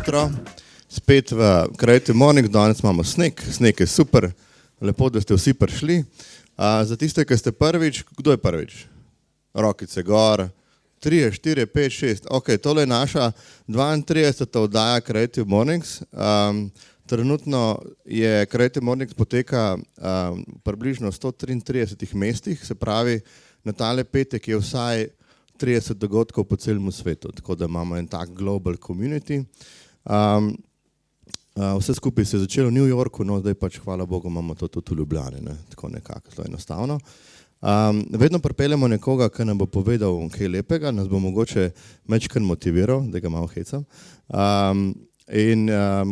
jutro, spet v Creative Morning, danes imamo sneg, sneg je super, lepo, da ste vsi prišli. Za tiste, ki ste prvič, kdo je prvič? Rokice gor, 3, 4, 5, 6, ok, tole je naša 32. oddaja Creative Mornings. Trenutno je Creative Mornings poteka približno 133 mestih, se pravi, na tale petek je vsaj 30 dogodkov po celem svetu, tako da imamo en tak global community. Vse skupaj se je začelo v New Yorku, no zdaj pač hvala Bogu imamo to tudi v Ljubljani, ne? Tako nekako, to je enostavno. Vedno pripeljemo nekoga, ki nam bo povedal kaj lepega, nas bo mogoče majčkeno motiviral, da ga malo hecam.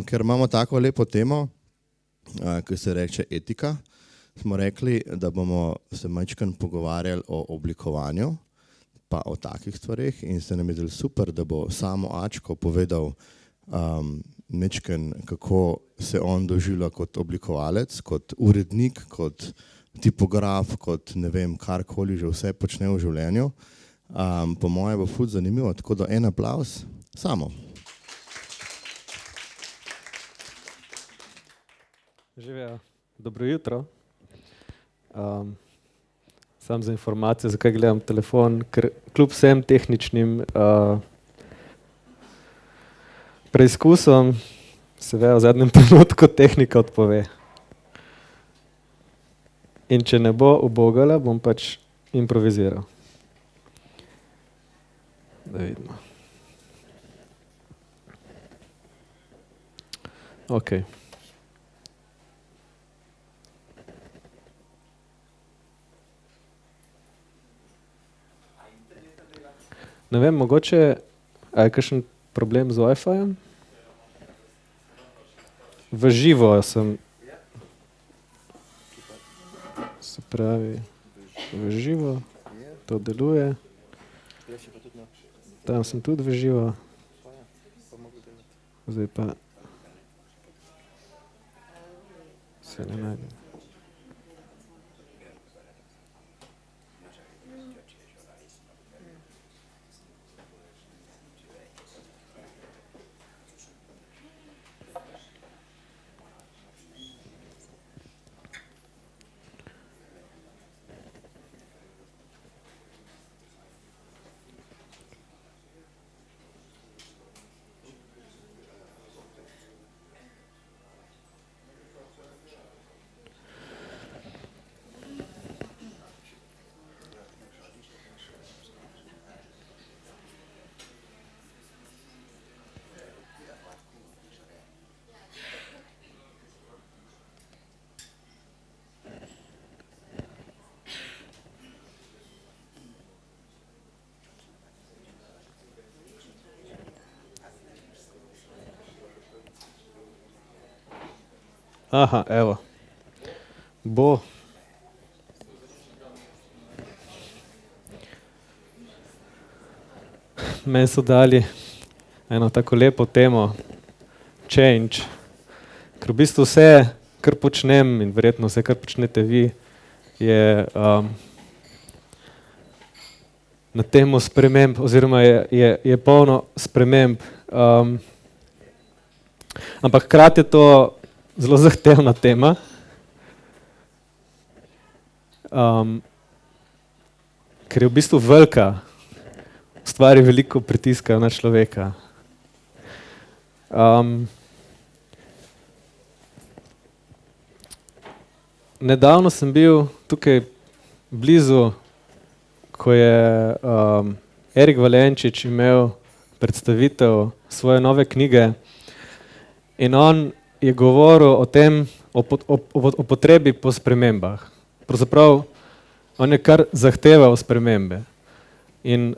Ker imamo tako lepo temo, ki se reče etika, smo rekli, da bomo se majčkeno pogovarjali o oblikovanju, pa o takih stvareh in se nam je zdelo super, da bo Samo Ačko povedal majčkeno, kako se on doživlja kot oblikovalec, kot urednik, kot tipograf, kot ne vem, karkoli že vse počne v življenju. Po moje bo ful zanimivo, tako da en aplavz. Samo. Živijo, dobro jutro. Sam za informacijo, zakaj gledam telefon, ker kljub vsem tehničnim preizkusom se v zadnjem trenutku tehnika odpove. In če ne bo ubogala, bom pač improviziral. Da vidimo. Ok. Ne vem, mogoče, a je kakšen problem z Wi-Fi-jem? V živo sem. Se pravi, v živo, to deluje. Tam sem tudi v živo. Zdaj pa se ne najdem. Aha, evo. Bo. Meni so dali eno tako lepo temo, change, ker v bistvu vse, kar počnem in verjetno vse, kar počnete vi, je na temo sprememb oziroma je polno sprememb. Ampak hkrati je to zelo zahtevna tema. Ker je v bistvu velika, ustvari veliko pritiska na človeka. Nedavno sem bil tukaj blizu, ko je Erik Valenčič imel predstavitev svoje nove knjige in on je govoril o tem, o potrebi po spremembah. Pravzaprav on je kar zahteval spremembe. In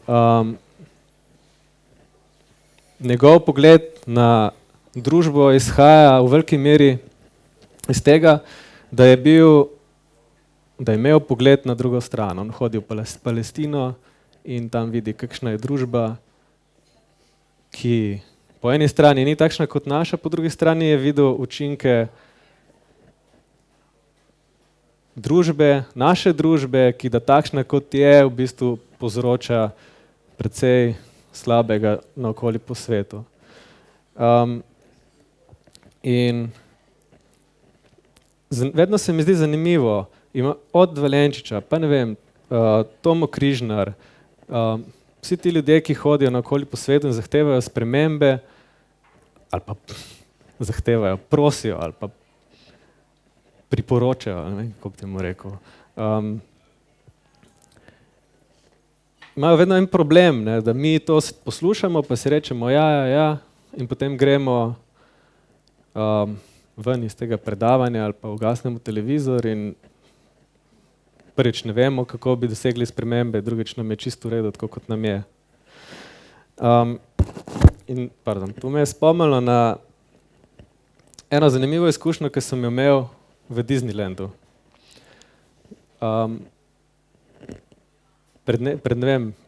njegov pogled na družbo izhaja v veliki meri iz tega, da je imel pogled na drugo stran. On hodi v Palestino in tam vidi, kakšna je družba, ki po eni strani ni takšna kot naša, po drugi strani je videl učinke družbe, naše družbe, ki da takšna kot je, v bistvu povzroča precej slabega naokoli po svetu. In vedno se mi zdi zanimivo, od Valenčiča, pa ne vem, Tomo Križnar, vsi ti ljudje, ki hodijo naokoli po svetu in zahtevajo spremembe, ali pa zahtevajo, prosijo, ali pa priporočajo, ne vem, kako bi temu rekel. Imajo vedno en problem, ne, da mi to poslušamo, pa si rečemo ja, in potem gremo ven iz tega predavanja ali pa ugasnemo televizor in prvič ne vemo, kako bi dosegli spremembe, drugič nam je čisto v redu, tako kot nam je. To me je spomnilo na eno zanimivo izkušnjo, ki sem jo imel v Disneylandu. Pred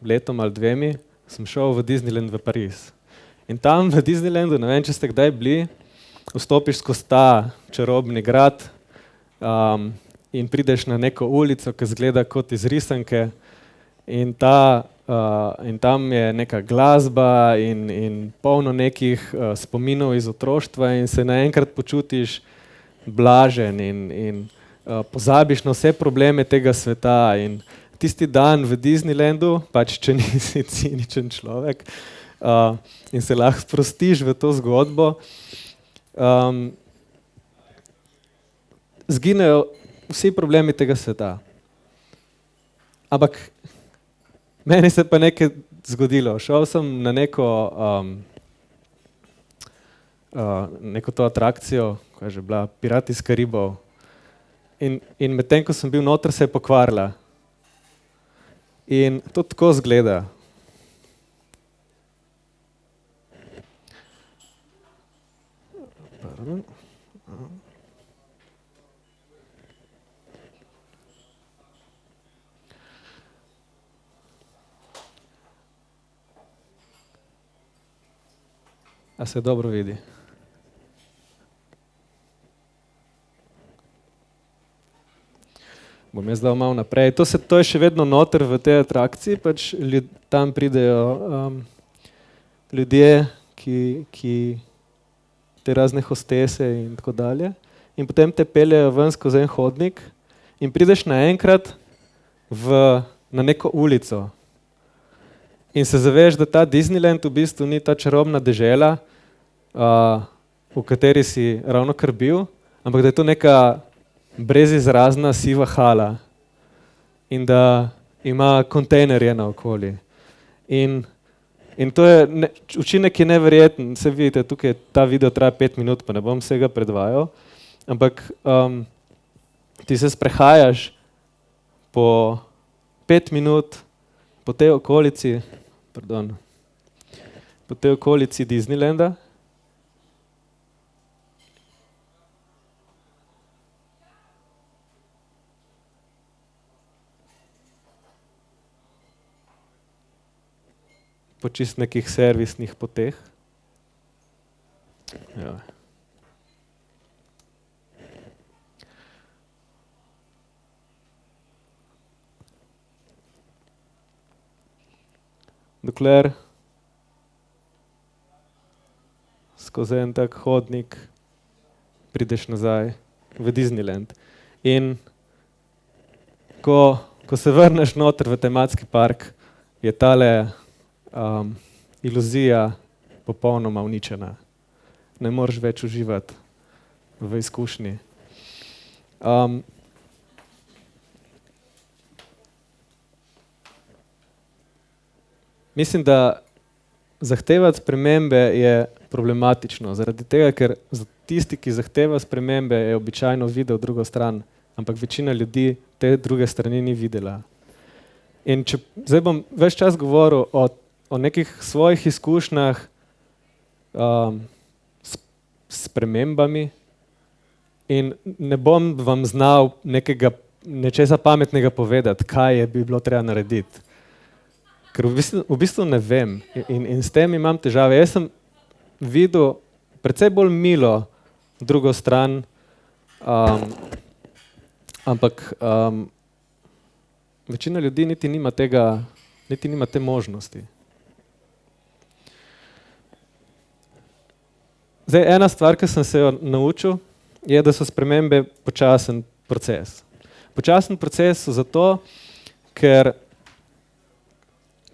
letom ali dvemi sem šel v Disneyland v Pariz. In tam v Disneylandu, ne vem, če ste kdaj bili, vstopiš skozi ta čarobni grad in prideš na neko ulico, ki izgleda kot iz risanke in tam je neka glasba in polno nekih spominov iz otroštva in se naenkrat počutiš blažen in pozabiš na vse probleme tega sveta in tisti dan v Disneylandu, pač če nisi ciničen človek in se lahko sprostiš v to zgodbo, zginejo vsi problemi tega sveta. Ampak meni se pa nekaj zgodilo. Šel sem na neko to atrakcijo, koja je že bila, Pirati iz Karibov. In medtem, ko sem bil noter, se je pokvarila. In to tako izgleda. A se dobro vidi? Bom jaz dal malo naprej. To je še vedno noter v tej atrakciji, pač tam pridejo ljudje, ki te razne hostese in tako dalje. In potem te peljejo ven skozi en hodnik in prideš naenkrat na neko ulico. In se zaveš, da ta Disneyland v bistvu ni ta čarobna dežela, v kateri si ravnokar bil, ampak da je to neka brezizrazna siva hala in da ima kontejnerje naokoli. In to je, učinek je neverjeten, se vidite, tukaj ta video traja 5 minut, pa ne bom vsega predvajal, ampak ti se sprehajaš po 5 minut po tej okolici, po tej okolici Disneylanda. Po čist nekih servisnih poteh. Ja. Dokler skozi en tak hodnik prideš nazaj v Disneyland. In ko se vrneš noter v tematski park, je tale iluzija popolnoma uničena. Ne moreš več uživati v izkušnji. Mislim, da zahtevati spremembe je problematično, zaradi tega, ker tisti, ki zahteva spremembe, je običajno videl drugo stran, ampak večina ljudi te druge strani ni videla. In zdaj bom ves čas govoril o nekih svojih izkušnjah s spremembami in ne bom vam znal nečesa pametnega povedati, kaj bi bilo treba narediti. Ker v bistvu ne vem in s tem imam težave. Jaz sem videl precej bolj milo drugo stran, ampak večina ljudi niti nima te možnosti. Zdaj, ena stvar, ki sem se jo naučil, je, da so spremembe počasen proces. Počasen proces so zato, ker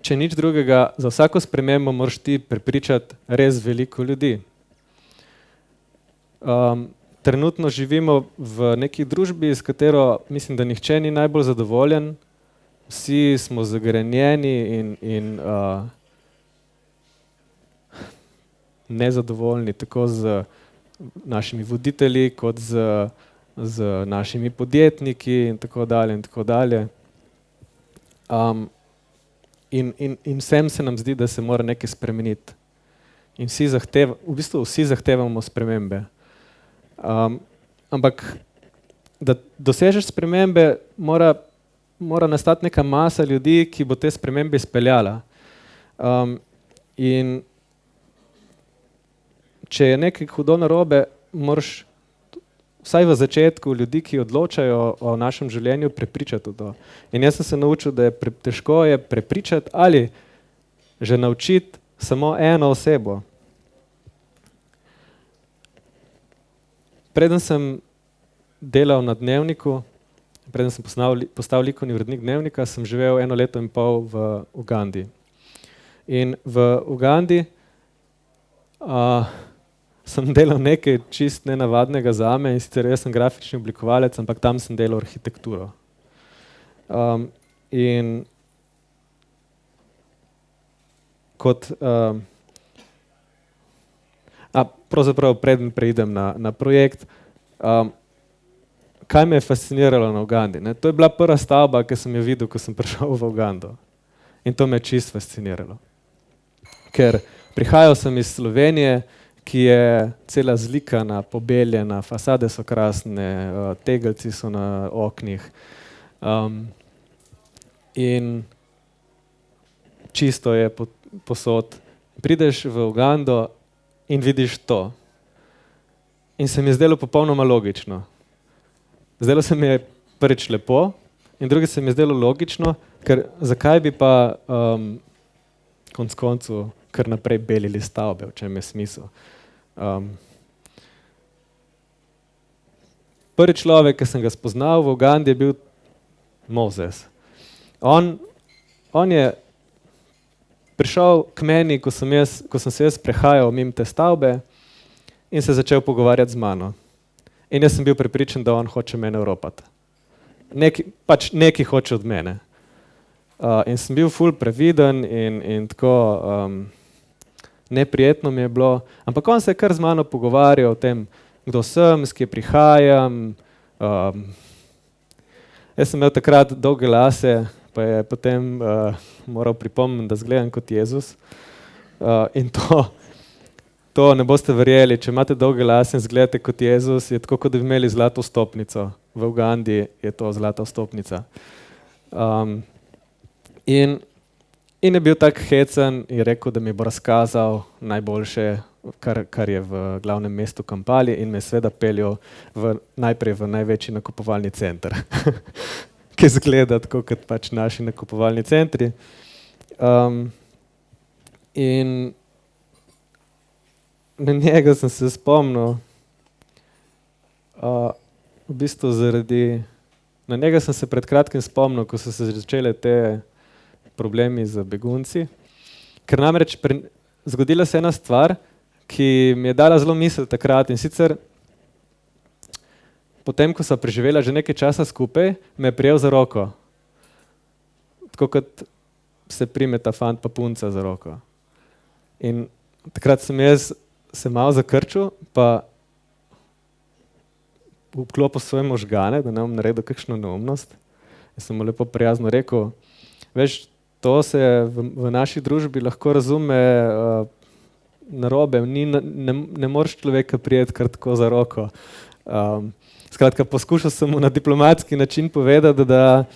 če nič drugega, za vsako spremembo moraš ti prepričati res veliko ljudi. Trenutno živimo v neki družbi, s katero mislim, da nihče ni najbolj zadovoljen. Vsi smo zagrenjeni in nezadovoljni tako z našimi voditelji, kot z našimi podjetniki in tako dalje in tako dalje. In vsem se nam zdi, da se mora nekaj spremeniti. In vsi zahtevamo spremembe. Ampak, da dosežeš spremembe, mora nastati neka masa ljudi, ki bo te spremembe izpeljala. In če je nekaj hudo narobe, moraš vsaj v začetku ljudi, ki odločajo o našem življenju, prepričati v to. In jaz sem se naučil, da je težko je prepričati ali že naučiti samo eno osebo. Preden sem delal na Dnevniku, preden sem postal likovni urednik Dnevnika, sem živel 1 leto in pol v Ugandi. In v Ugandi sem delal nekaj čist nenavadnega zame, in sicer jaz sem grafični oblikovalec, ampak tam sem delal arhitekturo. In kot pravzaprav preden preidem na projekt, kaj me je fasciniralo na Ugandi, ne? To je bila prva stavba, ki sem jo videl, ko sem prišel v Ugando. In to me je čisto fasciniralo. Ker prihajal sem iz Slovenije, ki je cela zlikana, pobeljena, fasade so krasne, tegeljci so na oknih. In čisto je posod. Prideš v Ugando in vidiš to. In se mi je zdelo popolnoma logično. Zdelo se mi je prvič lepo in drugič se mi je zdelo logično, ker zakaj bi pa konec koncu kar naprej belili stavbe, v čem je smisel. Prvi človek, ki sem ga spoznal v Ugandi, je bil Moses. On je prišel k meni, ko sem se jaz prehajal mimo te stavbe in se začel pogovarjati z mano. In jaz sem bil prepričan, da on hoče mene oropati. Nekaj hoče od mene. In sem bil ful previden in tako neprijetno mi je bilo. Ampak on se je kar z mano pogovarjal o tem, kdo sem, s kje prihajam. Jaz sem imel takrat dolge lase, pa je potem moral pripomniti, da izgledam kot Jezus. In to ne boste verjeli, če imate dolge lase in izgledate kot Jezus, je tako, kot da bi imeli zlato stopnico. V Ugandi je to zlata stopnica. In je bil tak hecen in rekel, da mi bo razkazal najboljše, kar je v glavnem mestu Kampali, in me seveda peljal najprej v največji nakupovalni center, ki izgleda tako kot pač naši nakupovalni centri. In na njega sem se spomnil, v bistvu na njega sem se pred kratkim spomnil, ko so se začele te problemi z begunci, ker namreč zgodila se ena stvar, ki mi je dala zelo misel takrat, in sicer potem, ko sva preživela že nekaj časa skupaj, me je prijel za roko. Tako kot se prime ta fant pa punca za roko. In takrat sem jaz se malo zakrčil, pa vklopil svoje možgane, da ne bom naredil kakšno neumnost. Jaz sem mu lepo prijazno rekel, veš, to se v naši družbi lahko razume narobe, ne moreš človeka prijeti kar tako za roko. Skratka, poskušal sem mu na diplomatski način povedati, da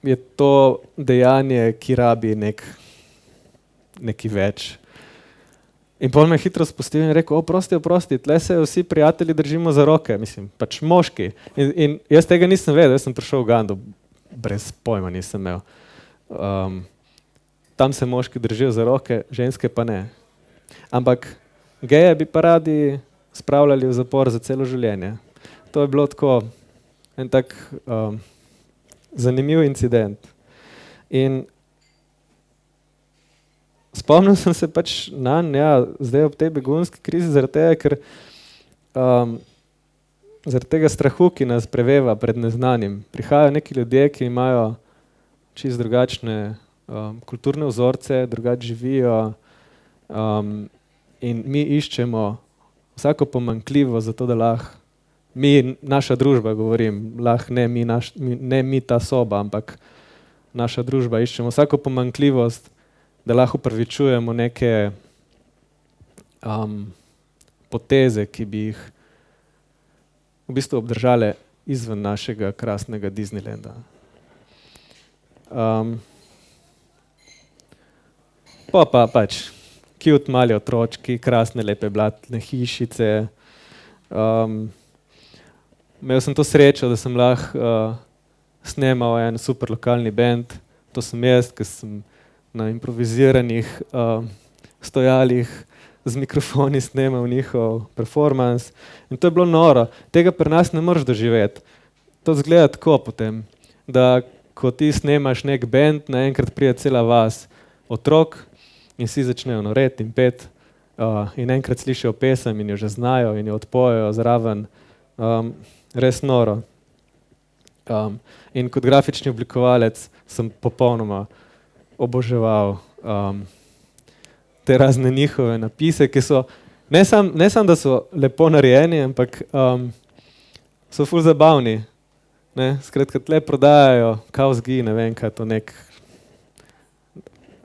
je to dejanje, ki rabi nekaj več. In potem me hitro spustil in rekel, oprosti, tle se vsi prijatelji držimo za roke, mislim, pač moški. In jaz tega nisem vedel, jaz sem prišel v Ugando, brez pojma nisem imel. Tam se moški držijo za roke, ženske pa ne. Ampak geje bi pa radi spravljali v zapor za celo življenje. To je bilo tako en tak zanimiv incident. In spomnil sem se pač zdaj ob tej begunski krizi, zaradi tega, ker zaradi tega strahu, ki nas preveva pred neznanim. Prihajajo neki ljudje, ki imajo čisto drugačne kulturne vzorce, drugače živijo in mi iščemo vsako pomanjkljivo, zato da lahko naša družba, govorim, lahko ne mi ta soba, ampak naša družba iščemo vsako pomanjkljivost, da lahko upravičujemo neke poteze, ki bi jih v bistvu obdržale izven našega krasnega Disneylanda. Pa pač cute mali otročki, krasne lepe blatne hišice. Imel sem to srečo, da sem lahko snemal en super lokalni band. To sem jaz, ki sem na improviziranih stojalih z mikrofoni snemal njihov performance. In to je bilo noro. Tega pri nas ne moreš doživeti. To izgleda tako potem, da ko ti snemaš nek band, naenkrat pride cela vas otrok in vsi začnejo noreti in peti in enkrat slišijo pesem in jo že znajo in jo odpojejo zraven. Res noro. In kot grafični oblikovalec sem popolnoma oboževal te razne njihove napise, ki so ne samo, da so lepo narejeni, ampak so ful zabavni. Skratka, tle prodajajo kauzgi, ne vem, kaj to nek...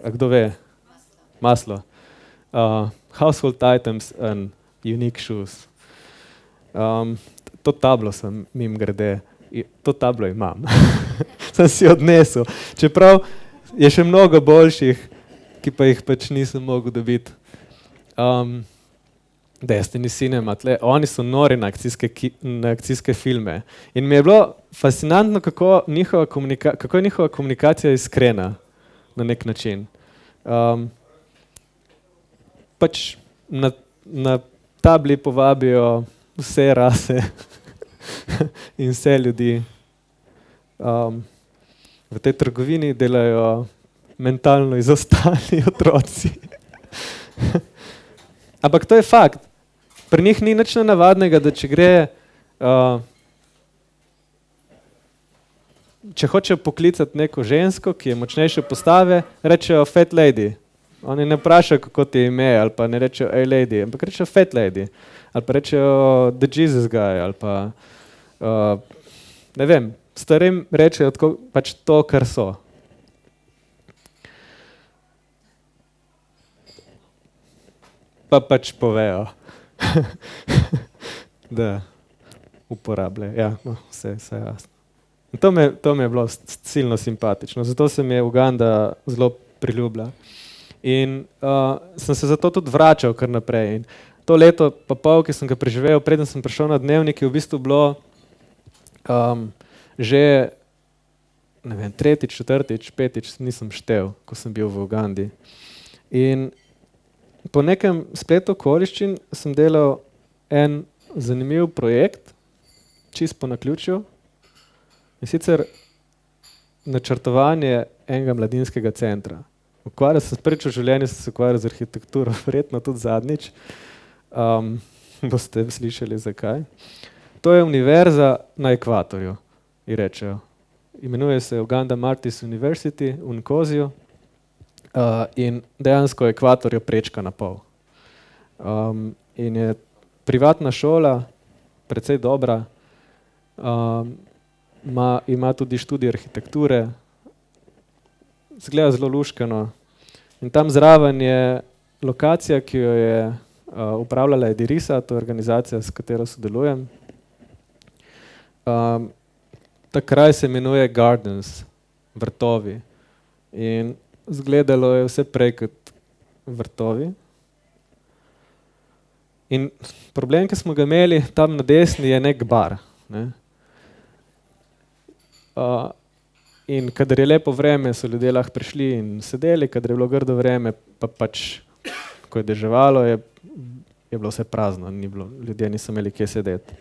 A kdo ve? Maslo. Household items and unique shoes. To tablo sem mimogrede, to tablo imam. Sem si odnesel. Čeprav je še mnogo boljših, ki pa jih pač nisem mogel dobiti. Destiny Cinema, oni so nori na akcijske filme. In mi je bilo fascinantno, kako je njihova komunikacija iskrena na nek način. Pač na tabli povabijo vse rase in vse ljudi. V tej trgovini delajo mentalno izostali otroci. Ampak to je fakt. Pri njih ni nič nenavadnega, da če gre, če hočejo poklicati neko žensko, ki je močnejše postave, rečejo fat lady. Oni ne vprašajo, kako ti je ime, ali pa ne rečejo hey lady, ampak rečejo fat lady. Ali pa rečejo the Jesus guy, ali pa ne vem, starim rečejo pač to, kar so. Pa pač povejo, da uporabljajo. Ja, no, vse jasno. In to mi je bilo silno simpatično, zato se mi je Uganda zelo priljubila. In sem se zato tudi vračal kar naprej. In to leto pa pol, ki sem ga preživel, preden sem prišel na Dnevnik, je v bistvu bilo že ne vem, tretjič, četrtič, petič, nisem štel, ko sem bil v Ugandi. In po nekem spletu okoliščin sem delal en zanimiv projekt, čisto po naključju, in sicer načrtovanje enega mladinskega centra. Ukvarjal sem prvič v življenju, sem se ukvarjal z arhitekturo, verjetno tudi zadnjič. Boste slišali zakaj. To je univerza na ekvatorju, ji rečejo. Imenuje se Uganda Martyrs University v Nkoziju. In dejansko ekvator jo prečka na pol. In je privatna šola, precej dobra, ima tudi študij arhitekture, izgleda zelo luškano. In tam zraven je lokacija, ki jo je upravljala Edirisa, to je organizacija, s katero sodelujem. Ta kraj se imenuje Gardens, vrtovi. In izgledalo je vse prej kot vrtovi. In problem, ki smo ga imeli tam na desni, je nek bar. Ne? In kadar je lepo vreme, so ljudje lahko prišli in sedeli, kadar je bilo grdo vreme, pa pač ko je deževalo, je bilo vse prazno, ljudje niso imeli kje sedeti.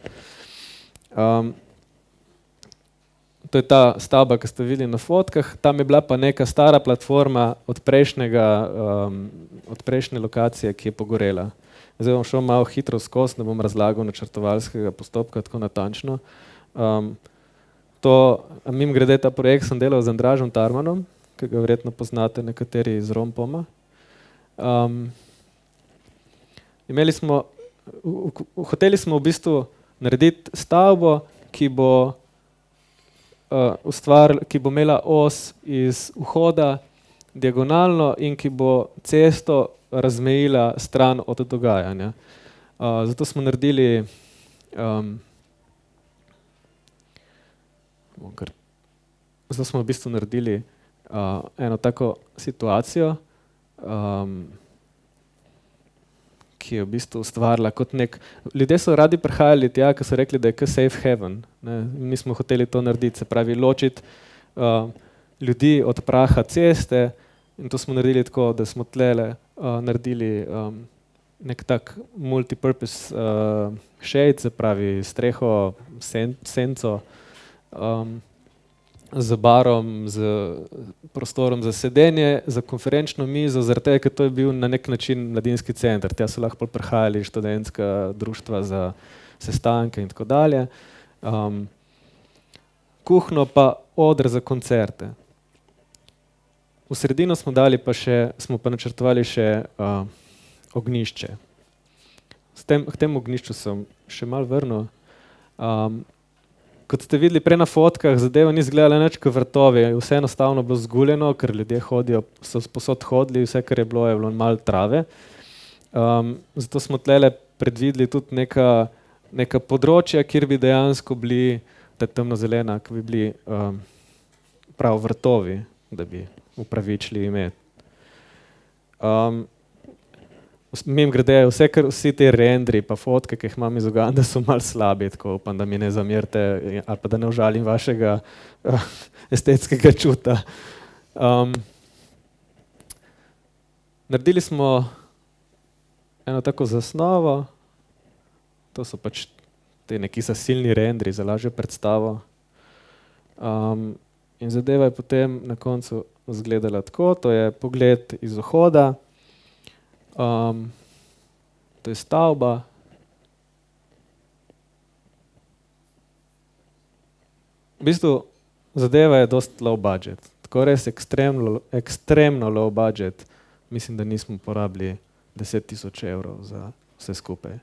To je ta stavba, ki ste videli na fotkah, tam je bila pa neka stara platforma od prejšnje lokacije, ki je pogorela. Zdaj bom šel malo hitro skozi, ne bom razlagal načrtovalskega postopka tako natančno. Mimogrede, ta projekt sem delal z Andražem Tarmanom, ki ga verjetno poznate nekateri iz Rompoma. Hoteli smo v bistvu narediti stavbo, ki bo imela os iz vhoda diagonalno in ki bo cesto razmejila stran od dogajanja. Zato smo naredili v bistvu naredili eno tako situacijo, ki je v bistvu ustvarila kot ljudje so radi prihajali tja, ker so rekli, da je kot safe haven. Ne? Mi smo hoteli to narediti, se pravi ločiti ljudi od praha ceste in to smo naredili tako, da smo tlele naredili nek tak multipurpose shade, se pravi streho, senco, z barom, z prostorom za sedenje, za konferenčno mizo, zaradi tega, ker to je bil na nek način mladinski center. Tja so lahko prihajali študentska društva za sestanke in tako dalje. Kuhno pa oder za koncerte. V sredino smo pa načrtovali še ognjišče. K temu ognjišču sem še malo vrnil. Kot ste videli prej na fotkah, zadeva ni izgledala nič kot vrtovi. Vse enostavno bilo zguljeno, ker ljudje so posod hodili, vse, kar je bilo malo trave. Zato smo tlele predvideli tudi neka področja, kjer bi dejansko bili, ta temnozelena, ki bi bili prav vrtovi, da bi upravičili ime. Mimogrede, vsi te rendri pa fotke, ki jih imam iz Ugande, so malo slabi, tako upam, da mi ne zamerite ali pa da ne užalim vašega estetskega čuta. Naredili smo eno tako zasnovo, to so pač te neki zasilni rendri za lažjo predstavo. In zadeva je potem na koncu izgledala tako, to je pogled iz vhoda. To je stavba. V bistvu zadeva je dosti low budget, tako res ekstremno low budget. Mislim, da nismo porabili 10,000 evrov za vse skupaj.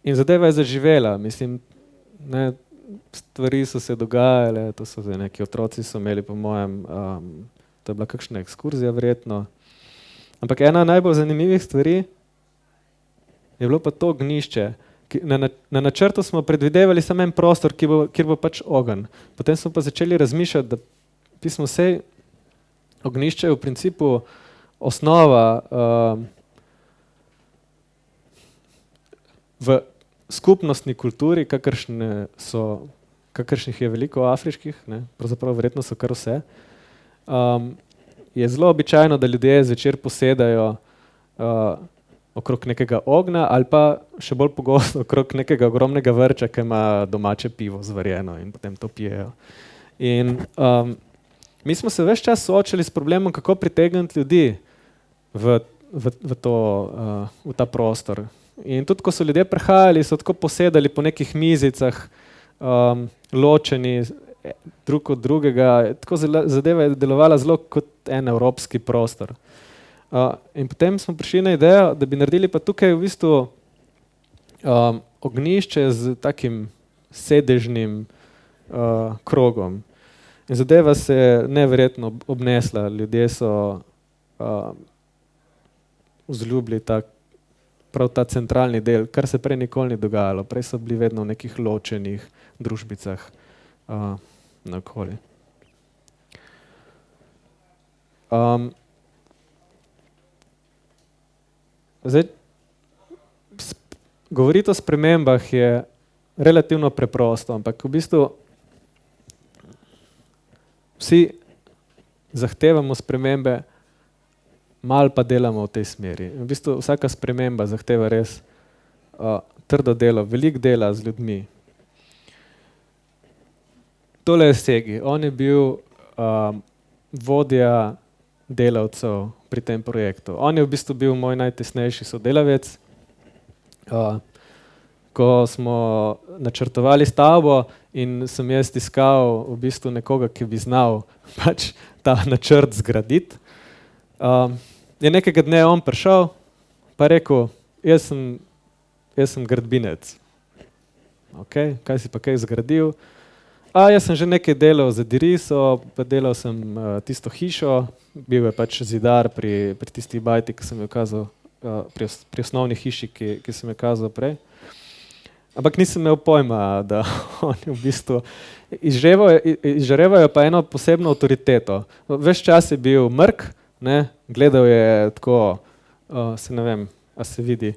In zadeva je zaživela, mislim, ne, stvari so se dogajale, to so neki otroci so imeli po mojem, to je bila kakšna ekskurzija verjetno. Ampak ena najbolj zanimivih stvari je bilo pa to ognjišče. Na načrtu smo predvidevali samo en prostor, kjer bo pač ogenj. Potem smo pa začeli razmišljati, da pismo sej ognjišče je v principu osnova v skupnostni kulturi, kakršnih je veliko afriških, ne, pravzaprav verjetno so kar vse. Je zelo običajno, da ljudje zvečer posedajo okrog nekega ognja ali pa še bolj pogosto okrog nekega ogromnega vrča, ki ima domače pivo zvarjeno in potem to pijejo. In mi smo se ves čas soočali s problemom, kako pritegniti ljudi v ta prostor. In tudi, ko so ljudje prihajali, so tako posedali po nekih mizicah, ločeni drug od drugega, tako zadeva je delovala zelo kot en evropski prostor. In potem smo prišli na idejo, da bi naredili pa tukaj v bistvu ognjišče z takim sedežnim krogom. In zadeva se je neverjetno obnesla, ljudje so vzljubili prav ta centralni del, kar se prej nikoli ni dogajalo. Prej so bili vedno v nekih ločenih družbicah naokoli. Zdaj, govoriti o spremembah je relativno preprosto, ampak v bistvu vsi zahtevamo spremembe malo pa delamo v tej smeri. V bistvu vsaka sprememba zahteva res trdo delo, veliko dela z ljudmi. Tole je Segi. On je bil vodja delavcev pri tem projektu. On je v bistvu bil moj najtesnejši sodelavec. Ko smo načrtovali stavbo in sem jaz iskal v bistvu nekoga, ki bi znal pač ta načrt zgraditi, je nekega dne on prišel pa rekel, jaz sem gradbinec. Okay, kaj si pa kaj zgradil? Jaz sem že nekaj delal za Diriso, pa delal sem tisto hišo, bil je pač zidar pri tisti bajti, ki sem jo kazal, pri osnovni hiši, ki sem jo kazal prej. Ampak nisem imel pojma, da oni v bistvu izžarevajo pa eno posebno avtoriteto. Ves čas je bil mrk, ne, gledal je tako, se ne vem, a se vidi,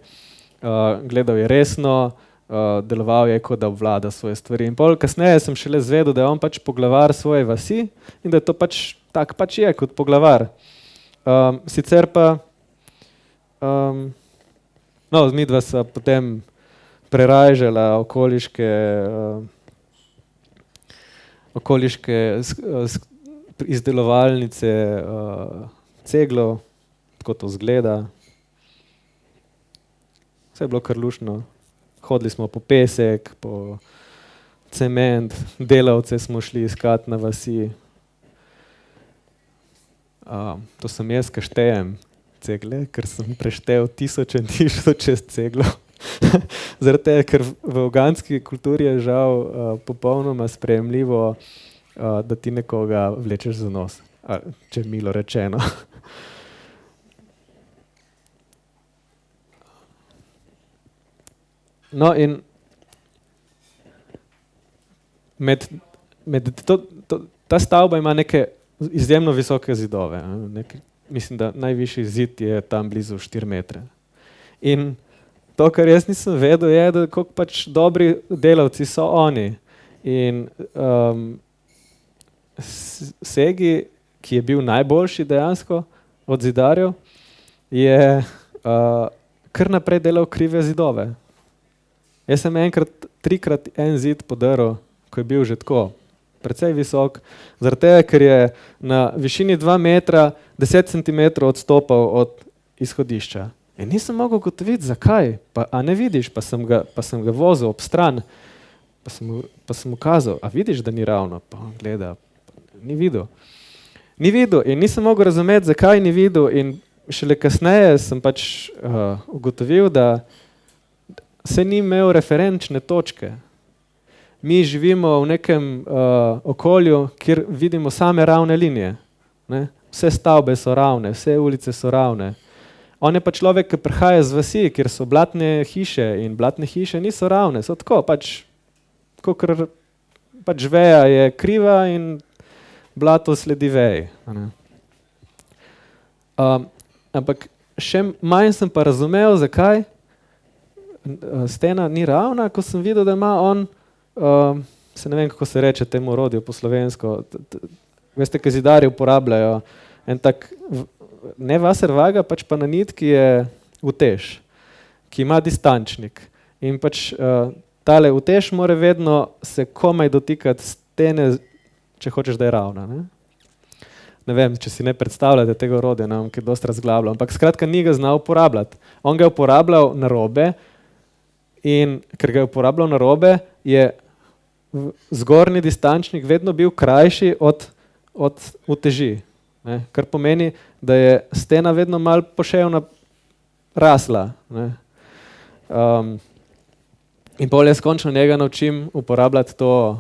gledal je resno, deloval je, kot da obvlada svoje stvari. In pol kasneje sem šele zvedel, da je on pač poglavar svoje vasi in da je to pač tak pač je kot poglavar. Sicer pa, midva sva potem preražala okoliške izdelovalnice ceglov, tako to zgleda. Vse je bilo kar luštno. Hodili smo po pesek, po cement, delavce smo šli iskat na vasi. To sem jaz, ki štejem cegle, ker sem preštel tisoče in tisoče ceglov. Zaradi tega, ker v afganski kulturi je žal popolnoma sprejemljivo, da ti nekoga vlečeš za nos, če milo rečeno. No in ta stavba ima neke izjemno visoke zidove. Mislim, da najvišji zid je tam blizu 4 metre. In to, kar jaz nisem vedel, je, da koliko pač dobri delavci so oni. In Segi, ki je bil najboljši dejansko od zidarjev, je kar naprej delal krive zidove. Jaz sem enkrat, 3x en zid podaril, ko je bil že tako precej visok, zaradi tega, ker je na višini 2 metra 10 centimetrov odstopal od izhodišča. In nisem mogel ugotoviti, zakaj, a ne vidiš, pa sem ga vozil ob stran, pa sem mu kazal, a vidiš, da ni ravno, pa on gleda, ni videl. Ni videl in nisem mogel razumeti, zakaj ni videl in šele kasneje sem pač ugotovil, da se ni imel referenčne točke. Mi živimo v nekem okolju, kjer vidimo same ravne linije. Ne? Vse stavbe so ravne, vse ulice so ravne. On je pa človek, ki prihaja z vasi, kjer so blatne hiše in blatne hiše niso ravne, so tako, kakor pač veja je kriva in blato sledi veji. Ampak še manj sem pa razumel, zakaj stena ni ravna, ko sem videl, da ima on, se ne vem, kako se reče temu orodju po slovensko, veste, kaj zidarji uporabljajo, en tak, ne vaservaga, pač pa na nitki je utež, ki ima distančnik. In pač tale utež mora vedno se komaj dotikati stene, če hočeš, da je ravna. Ne vem, če si ne predstavljate tega orodja, ki je dosti razglabljal, ampak skratka ni ga znal uporabljati. On ga je uporabljal narobe in ker ga je uporabljal narobe, je zgornji distančnik vedno bil krajši od uteži. Ne? Kar pomeni, da je stena vedno malo poševna rasla. Ne? In pol jaz končno njega naučim uporabljati to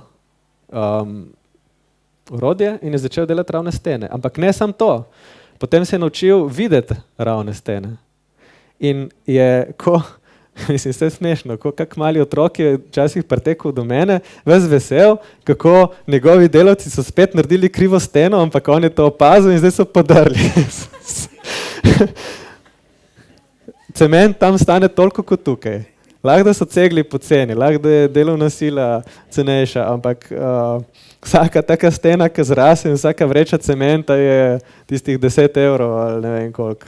orodje in je začel delati ravne stene. Ampak ne samo to. Potem se je naučil videti ravne stene. In je, mislim, vse smešno, kak mali otrok je včasih pretekel do mene, ves vesel, kako njegovi delavci so spet naredili krivo steno, ampak on je to opazil in zdaj so podrli. Cement tam stane toliko kot tukaj. Lahko da so cegli poceni, lahko da je delovna sila cenejša, ampak vsaka taka stena, ki zrase in vsaka vreča cementa je tistih 10 evrov ali ne vem koliko,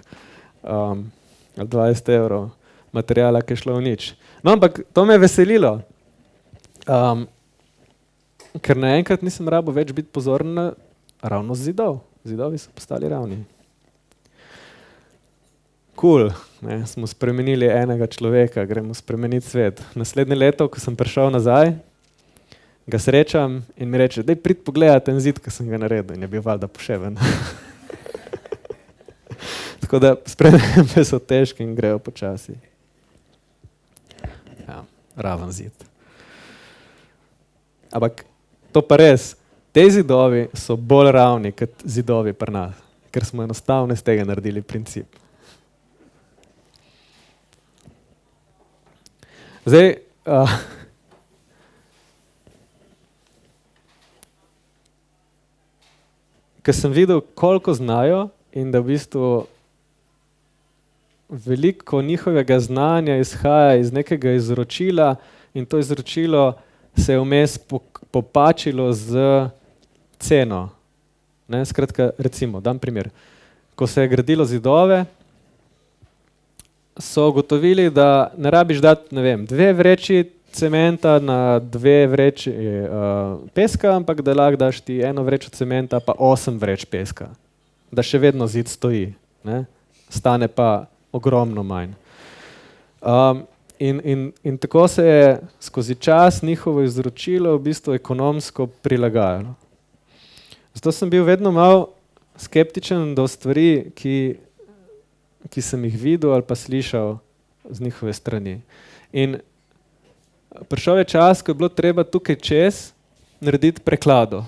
ali 20 evrov materijala, ki je šlo v nič. No, ampak to me je veselilo, ker naenkrat nisem rabo več biti pozoren na ravnost zidov. Zidovi so postali ravni. Cool, smo spremenili enega človeka, gremo spremeniti svet. Naslednje leto, ko sem prišel nazaj, ga srečam in mi reče, daj prid pogledat ten zid, ki sem ga naredil, in je bil valjda poševen. Tako da spremembe so težke in grejo počasi. Ja, raven zid. Ampak to pa res, te zidovi so bolj ravni kot zidovi pri nas, ker smo enostavno iz tega naredili princip. Zdaj, ko sem videl, koliko znajo in da v bistvu veliko njihovega znanja izhaja iz nekega izročila in to izročilo se je vmes popačilo z ceno. Ne, skratka, recimo, dam primer. Ko se je gradilo zidove, so ugotovili, da ne rabiš dati, ne vem, 2 vreči cementa na 2 vreči peska, ampak da lahko daš ti 1 vrečo cementa pa 8 vreč peska. Da še vedno zid stoji. Ne? Stane pa ogromno manj. In tako se je skozi čas njihovo izročilo v bistvu ekonomsko prilagajalo. Zato sem bil vedno malo skeptičen do stvari, ki sem jih videl ali pa slišal z njihove strani. In prišel je čas, ko je bilo treba tukaj čez narediti preklado.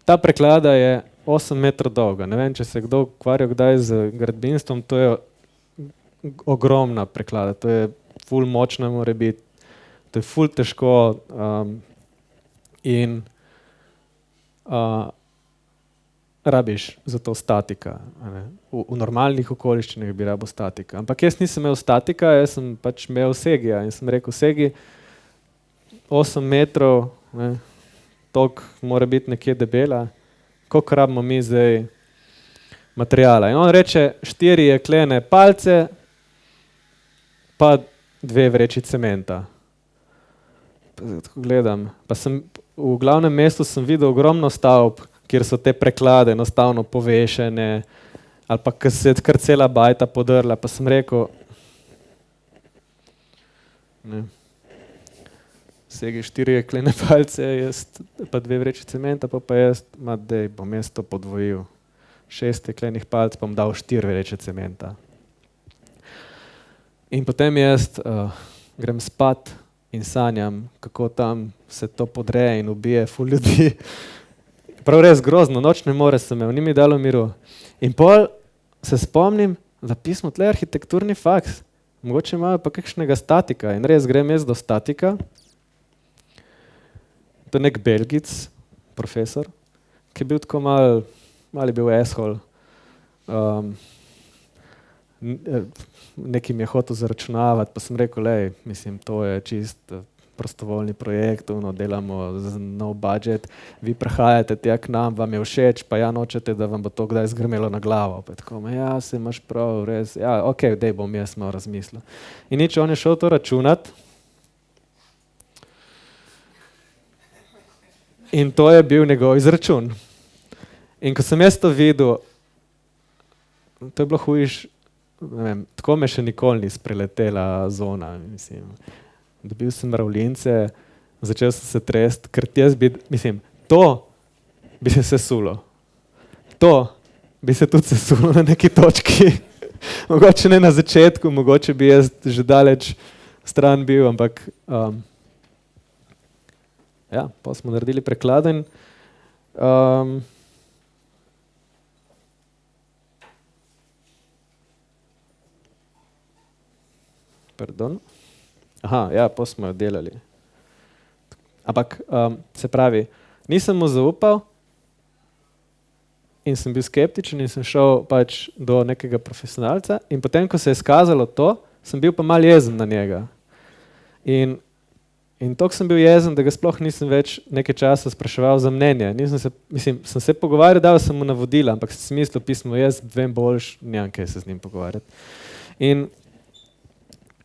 Ta preklada je 8 metrov dolga. Ne vem, če se kdo ukvarja kdaj z gradbinstvom, to je ogromna preklada. To je ful močna mora biti, to je ful težko in rabiš za to statika. V normalnih okoliščinah bi rabo statika. Ampak jaz nisem imel statika, jaz sem pač imel segija in sem rekel, segi 8 metrov, toliko mora biti nekje debela, koliko rabimo mi zdaj materijala. In on reče 4 jeklene palce pa 2 vreči cementa. Tako gledam, pa sem v glavnem mestu sem videl ogromno stavb, kjer so te preklade enostavno povešene, ali pa ko se je kar cela bajta podrla, pa sem rekel, ne, segi 4 jeklene palce, jaz pa 2 vreči cementa, pa jaz, dej, bom jaz to podvojil. 6 jeklenih palc, pa bom dal 4 vreče cementa. In potem jaz grem spat in sanjam, kako tam se to podre in ubije ful ljudi. Prav res grozno, nočne more sem imel, ni mi dalo miru. In pol se spomnim, da pismo tle arhitekturni faks, mogoče imajo pa kakšnega statika in res grem jaz do statika. To je nek Belgic, profesor, ki je bil tako mal je bil asshole. Nekaj mi je hotel zaračunavati, pa sem rekel, lej, mislim, to je čist prostovoljni projekt, delamo z no budget, vi prihajate tja k nam, vam je všeč, pa ja nočete, da vam bo to kdaj zgrmelo na glavo. Pa tako, ja, se imaš prav, res, ja, ok, dej bom jaz malo razmislil. In nič, on je šel to računat in to je bil njegov izračun. In ko sem jaz to videl, to je bilo hujiš, ne vem, tako me še nikoli ni spreletela zona, mislim. Dobil sem mravljince, začel sem se trest, ker jaz bi, mislim, to bi se sesulo. To bi se tudi sesulo na neki točki. Mogoče ne na začetku, mogoče bi jaz že daleč stran bil, ampak ja, pa smo naredili prekladen. Pardon. Aha, ja, pa smo jo delali. Ampak, se pravi, nisem mu zaupal in sem bil skeptičen in sem šel pač do nekega profesionalca in potem, ko se je skazalo to, sem bil pa malo jezen na njega. In In toliko sem bil jezen, da ga sploh nisem več nekaj časa spraševal za mnenje. Sem se pogovarjal, dal sem mu navodila, ampak sem si mislil pismo, jaz vem boljš, nimam kaj se z njim pogovarjati. In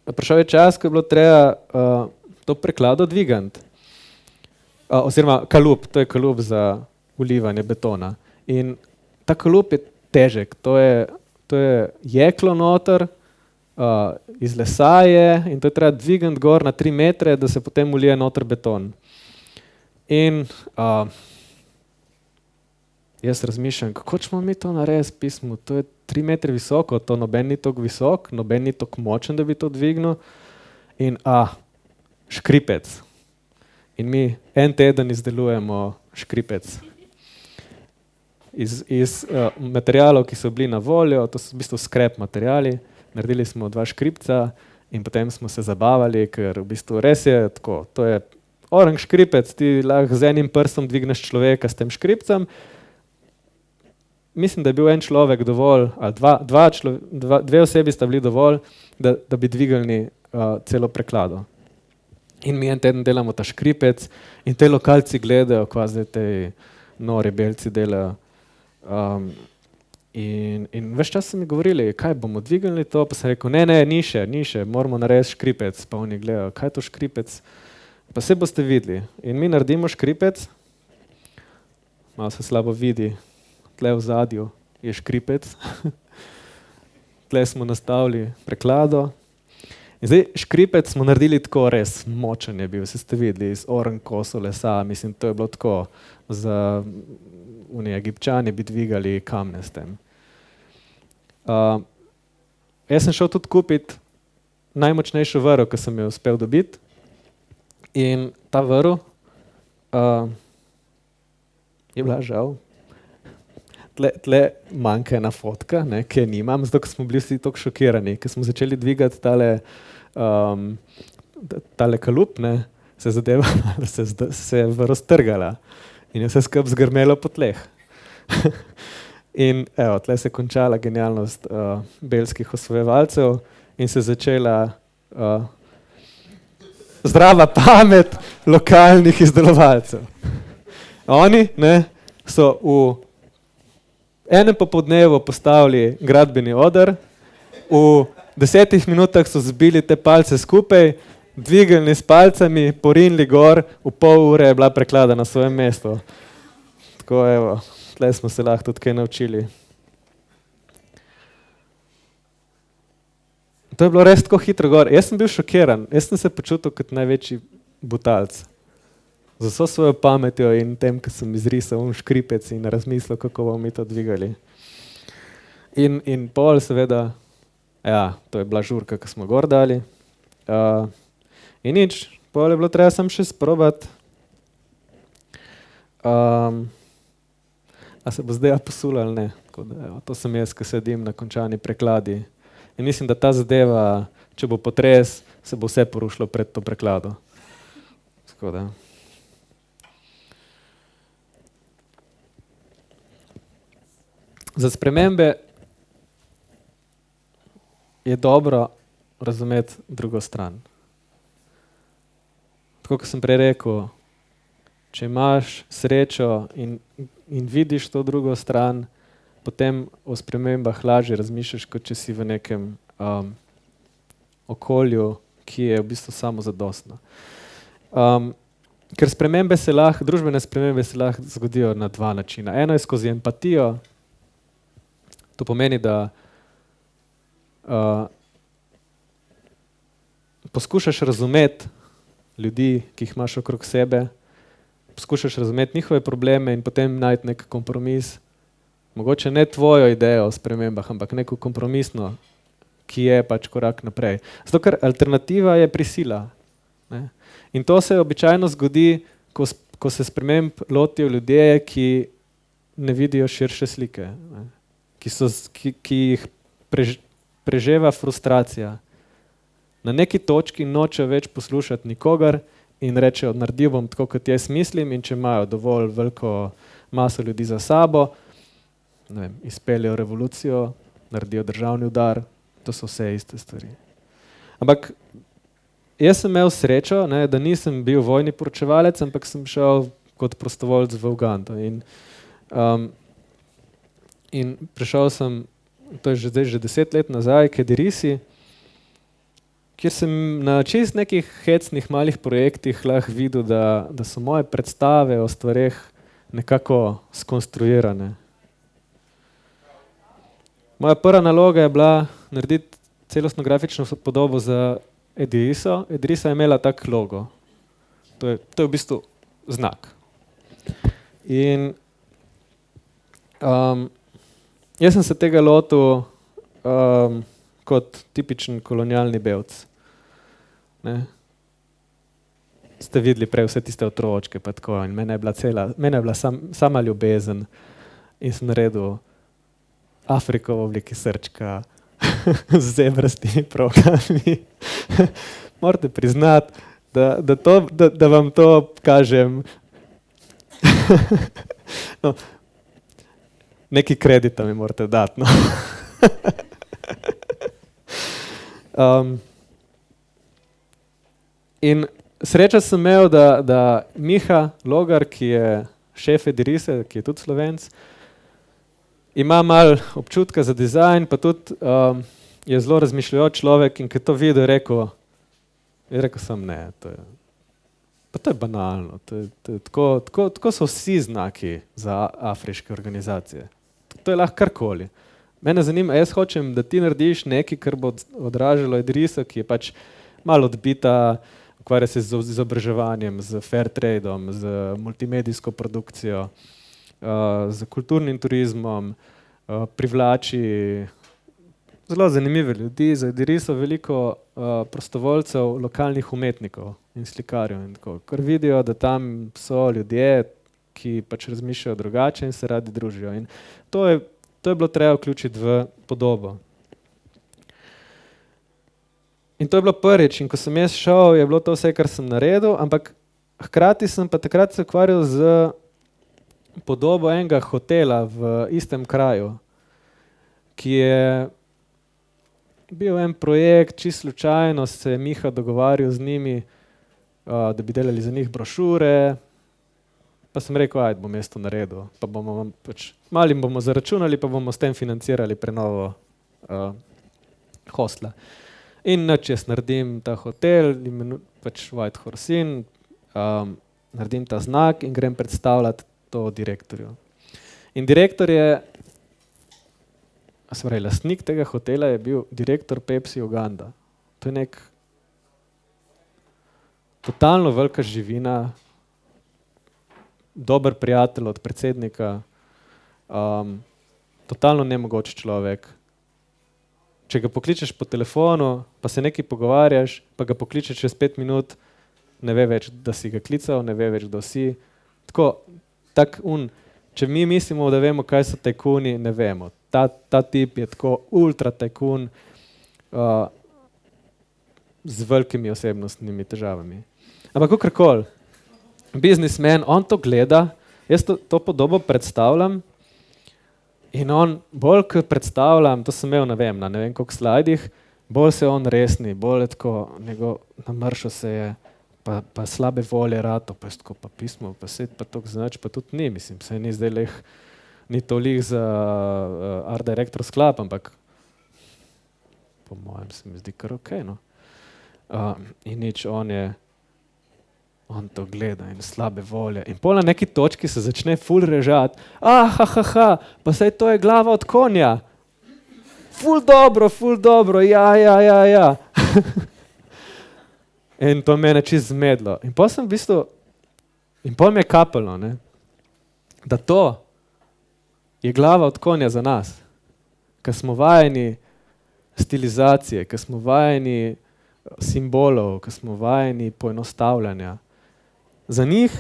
prišel je čas, ko je bilo treba to preklado dvigant. Oziroma kalup, to je kalup za ulivanje betona. In ta kalup je težek, to je jeklo noter, iz lesa je in to je treba dvigant gor na 3 metre, da se potem ulije noter beton. In jaz razmišljam, kako ćemo mi to narediti s pismo, to je 3 metre visoko, to noben ni toliko visok, noben ni toliko močen, da bi to dvignil. In škripec. In mi en teden izdelujemo škripec. Iz materialov, ki so bili na voljo, to so v bistvu skrep materiali, naredili smo 2 škripca in potem smo se zabavali, ker v bistvu res je tako, to je orang škripec, ti lahko z enim prstom dvigneš človeka s tem škripcem. Mislim, da je bil en človek dovolj, ali dve osebi sta bili dovolj, da bi dvignili celo preklado. In mi en teden delamo ta škripec in te lokalci gledajo, kva zdaj te nori belci delajo. In več čas so mi govorili, kaj bomo dvignili to, pa sem rekel, ne, ni še, moramo narediti škripec, pa oni gledajo, kaj je to škripec, pa se boste videli. In mi naredimo škripec, malo se slabo vidi, tle v zadju je škripec, tle smo nastavili preklado. In zdaj škripec smo naredili tako res močen je bil, ste videli, iz orang kosov lesa, mislim, to je bilo tako, za oni Egipčani bi dvigali kamne s tem. Jaz sem šel tudi kupiti najmočnejšo vrv, ki sem jo uspel dobiti. In ta vrv je bila žal. Tle manjka ena fotka, ne, ki je nimam, zato ker smo bili vsi tako šokirani, ker smo začeli dvigati tale kalup, ne, se je vrv strgala in je vse skupaj zgrmelo po tleh. In evo, tle se je končala genialnost belskih osvojevalcev in se je začela zdrava pamet lokalnih izdelovalcev. Oni so v enem popoldnevu postavili gradbeni oder, v 10 minutah so zbili te palce skupaj, dvignili s palcami, porinili gor, v pol ure je bila preklada na svojem mestu. Tako evo, tle smo se lahko tudi kaj naučili. To je bilo res tako hitro gor. Jaz sem bil šokiran, jaz sem se počutil kot največji butalc. Z vso svojo pametjo in tem, ko sem izrisal škripec in razmislil, kako bomo mi to dvigali. In pol seveda, to je bila žurka, ko smo gor dali. In nič, pol je bilo treba sam še sprobati. A se bo zdaj posul ali ne? To sem jaz, ko sedim na končani prekladi. In mislim, da ta zadeva, če bo potres, se bo vse porušilo pred to preklado. Tako da. Za spremembe je dobro razumeti drugo stran. Tako, kot sem prej rekel, če imaš srečo in vidiš to drugo stran, potem o spremembah lažje razmišljaš, kot če si v nekem okolju, ki je v bistvu samozadostno. Ker družbene spremembe se lahko zgodijo na 2 načina. Eno je skozi empatijo. To pomeni, da poskušaš razumeti ljudi, ki jih imaš okrog sebe, poskušaš razumeti njihove probleme in potem najti nek kompromis. Mogoče ne tvojo idejo o spremembah, ampak neko kompromisno, ki je pač korak naprej. Zato, ker alternativa je prisila. Ne? In to se običajno zgodi, ko se sprememb lotijo ljudje, ki ne vidijo širše slike. Ne? Ki jih preževa frustracija. Na neki točki nočejo več poslušati nikogar in rečejo, naredil bom tako, kot jaz mislim, in če imajo dovolj veliko maso ljudi za sabo, ne vem, izpeljejo revolucijo, naredijo državni udar, to so vse iste stvari. Ampak jaz sem imel srečo, ne, da nisem bil vojni poročevalec, ampak sem šel kot prostovoljec v Ugando. In prišel sem, to je zdaj že 10 let nazaj, k Edirisi, kjer sem na čist nekih hecnih malih projektih lahko videl, da so moje predstave o stvareh nekako skonstruirane. Moja prva naloga je bila narediti celostno grafično podobo za Ediriso. Edirisa je imela tak logo. To je v bistvu znak. In jaz sem se tega lotil kot tipičen kolonialni belc. Ne? Ste videli prej vse tiste otročke pa tako in mene je bila sama ljubezen in sem naredil Afriko v obliki srčka z zebrastimi progami. Morate priznati, da vam to kažem. No, neki kredita mi morate dati. No. In sreča sem imel, da Miha Logar, ki je šef Edirise, ki je tudi Slovenc, ima malo občutka za dizajn, pa tudi je zelo razmišljajoč človek in ko je to videl, je rekel sem ne, to je banalno, tako so vsi znaki za afriške organizacije. To je lahko karkoli. Mene zanima, jaz hočem, da ti narediš nekaj, kar bo odražalo Ediriso, ki je pač malo odbita, ukvarja se z izobraževanjem, z fair tradeom, z multimedijsko produkcijo, z kulturnim turizmom, privlači zelo zanimive ljudi, za Ediriso veliko prostovoljcev, lokalnih umetnikov in slikarjev in tako, ker vidijo, da tam so ljudje, ki pač razmišljajo drugače in se radi družijo. In to je bilo treba vključiti v podobo. In to je bilo prvič, in ko sem jaz šel, je bilo to vse, kar sem naredil, ampak hkrati sem pa takrat se ukvarjal z podobo enega hotela v istem kraju, ki je bil en projekt, čisto slučajno se je Miha dogovarjal z njimi, da bi delali za njih brošure, pa sem rekel, ajde, bom jaz to naredil, pa bomo pač, malo jim bomo zaračunali, pa bomo s tem financirali prenovo hostla. In nač jaz naredim ta hotel, pač White Horse Inn, naredim ta znak in grem predstavljati to direktorju. In direktor je, lastnik tega hotela je bil direktor Pepsi Uganda. To je nek totalno velika živina, dober prijatelj od predsednika, totalno nemogoč človek. Če ga pokličeš po telefonu, pa se nekaj pogovarjaš, pa ga pokličeš čez 5 minut, ne ve več, da si ga klical, ne ve več, kdo si. Če mi mislimo, da vemo, kaj so tajkuni, ne vemo. Ta tip je tako ultra tajkun z velikimi osebnostnimi težavami. Ampak kakorkoli, biznismen, on to gleda, jaz to podobo predstavljam in on bolj, ko predstavljam, to sem imel, ne vem koliko slajdih, bolj se on resni, bolj je tako, namršal se je, pa slabe volje rato, pa je tako, pa pismo, pa sed, pa to znač, pa tudi ni, mislim, se ni zdaj ni toliko za art director's club, ampak po mojem se mi zdi kar okej, no. In nič, on to gleda in slabe volje. In pol na neki točki se začne ful režati, pa saj to je glava od konja. Ful dobro, ja. In to mene čisto zmedlo. In pol sem v bistvu, in pol mi je kapelno, ne, da to je glava od konja za nas, ker smo vajeni stilizacije, ker smo vajeni simbolov, ker smo vajeni poenostavljanja. Za njih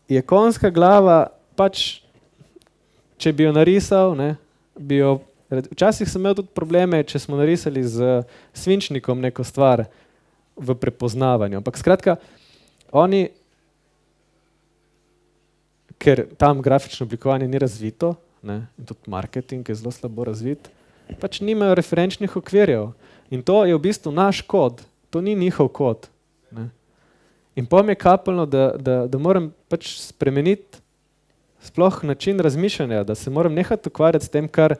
je konjska glava, pač, če bi jo narisal, ne, včasih sem imel tudi probleme, če smo narisali z svinčnikom neko stvar v prepoznavanju. Ampak skratka, oni, ker tam grafično oblikovanje ni razvito, ne, in tudi marketing je zelo slabo razvit, pač nimajo referenčnih okvirjev. In to je v bistvu naš kod, to ni njihov kod. Ne. In potem je kapljno, da moram pač spremeniti sploh način razmišljanja, da se moram nehati ukvarjati s tem, kar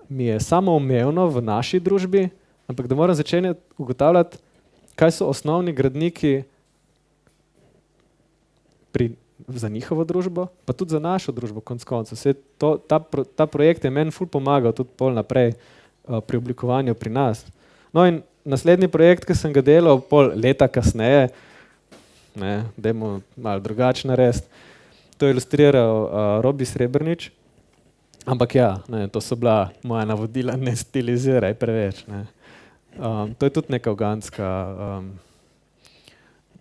mi je samoumevno v naši družbi, ampak da moram začeti ugotavljati, kaj so osnovni gradniki za njihovo družbo, pa tudi za našo družbo, konec koncev. Ta projekt je meni ful pomagal tudi pol naprej pri oblikovanju pri nas. No in naslednji projekt, ki sem ga delal pol leta kasneje, dajmo malo drugače narediti, to je ilustriral Robi Srebrnič, ampak ja, to so bila moja navodila, ne stiliziraj preveč. Ne. To je tudi neka ugandska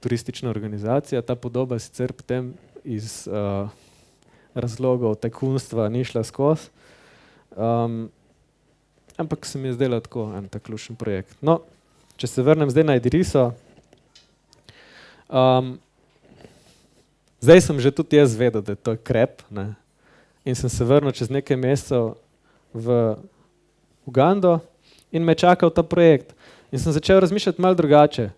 turistična organizacija, ta podoba sicer potem iz razlogov tajkunstva ni šla skozi, ampak se mi je zdelo tako en tak ključen projekt. No, če se vrnem zdaj na Idriso, zdaj sem že tudi jaz vedel, da je to krep, ne? In sem se vrnil čez nekaj mesecev v Ugando in me je čakal ta projekt. In sem začel razmišljati malo drugače.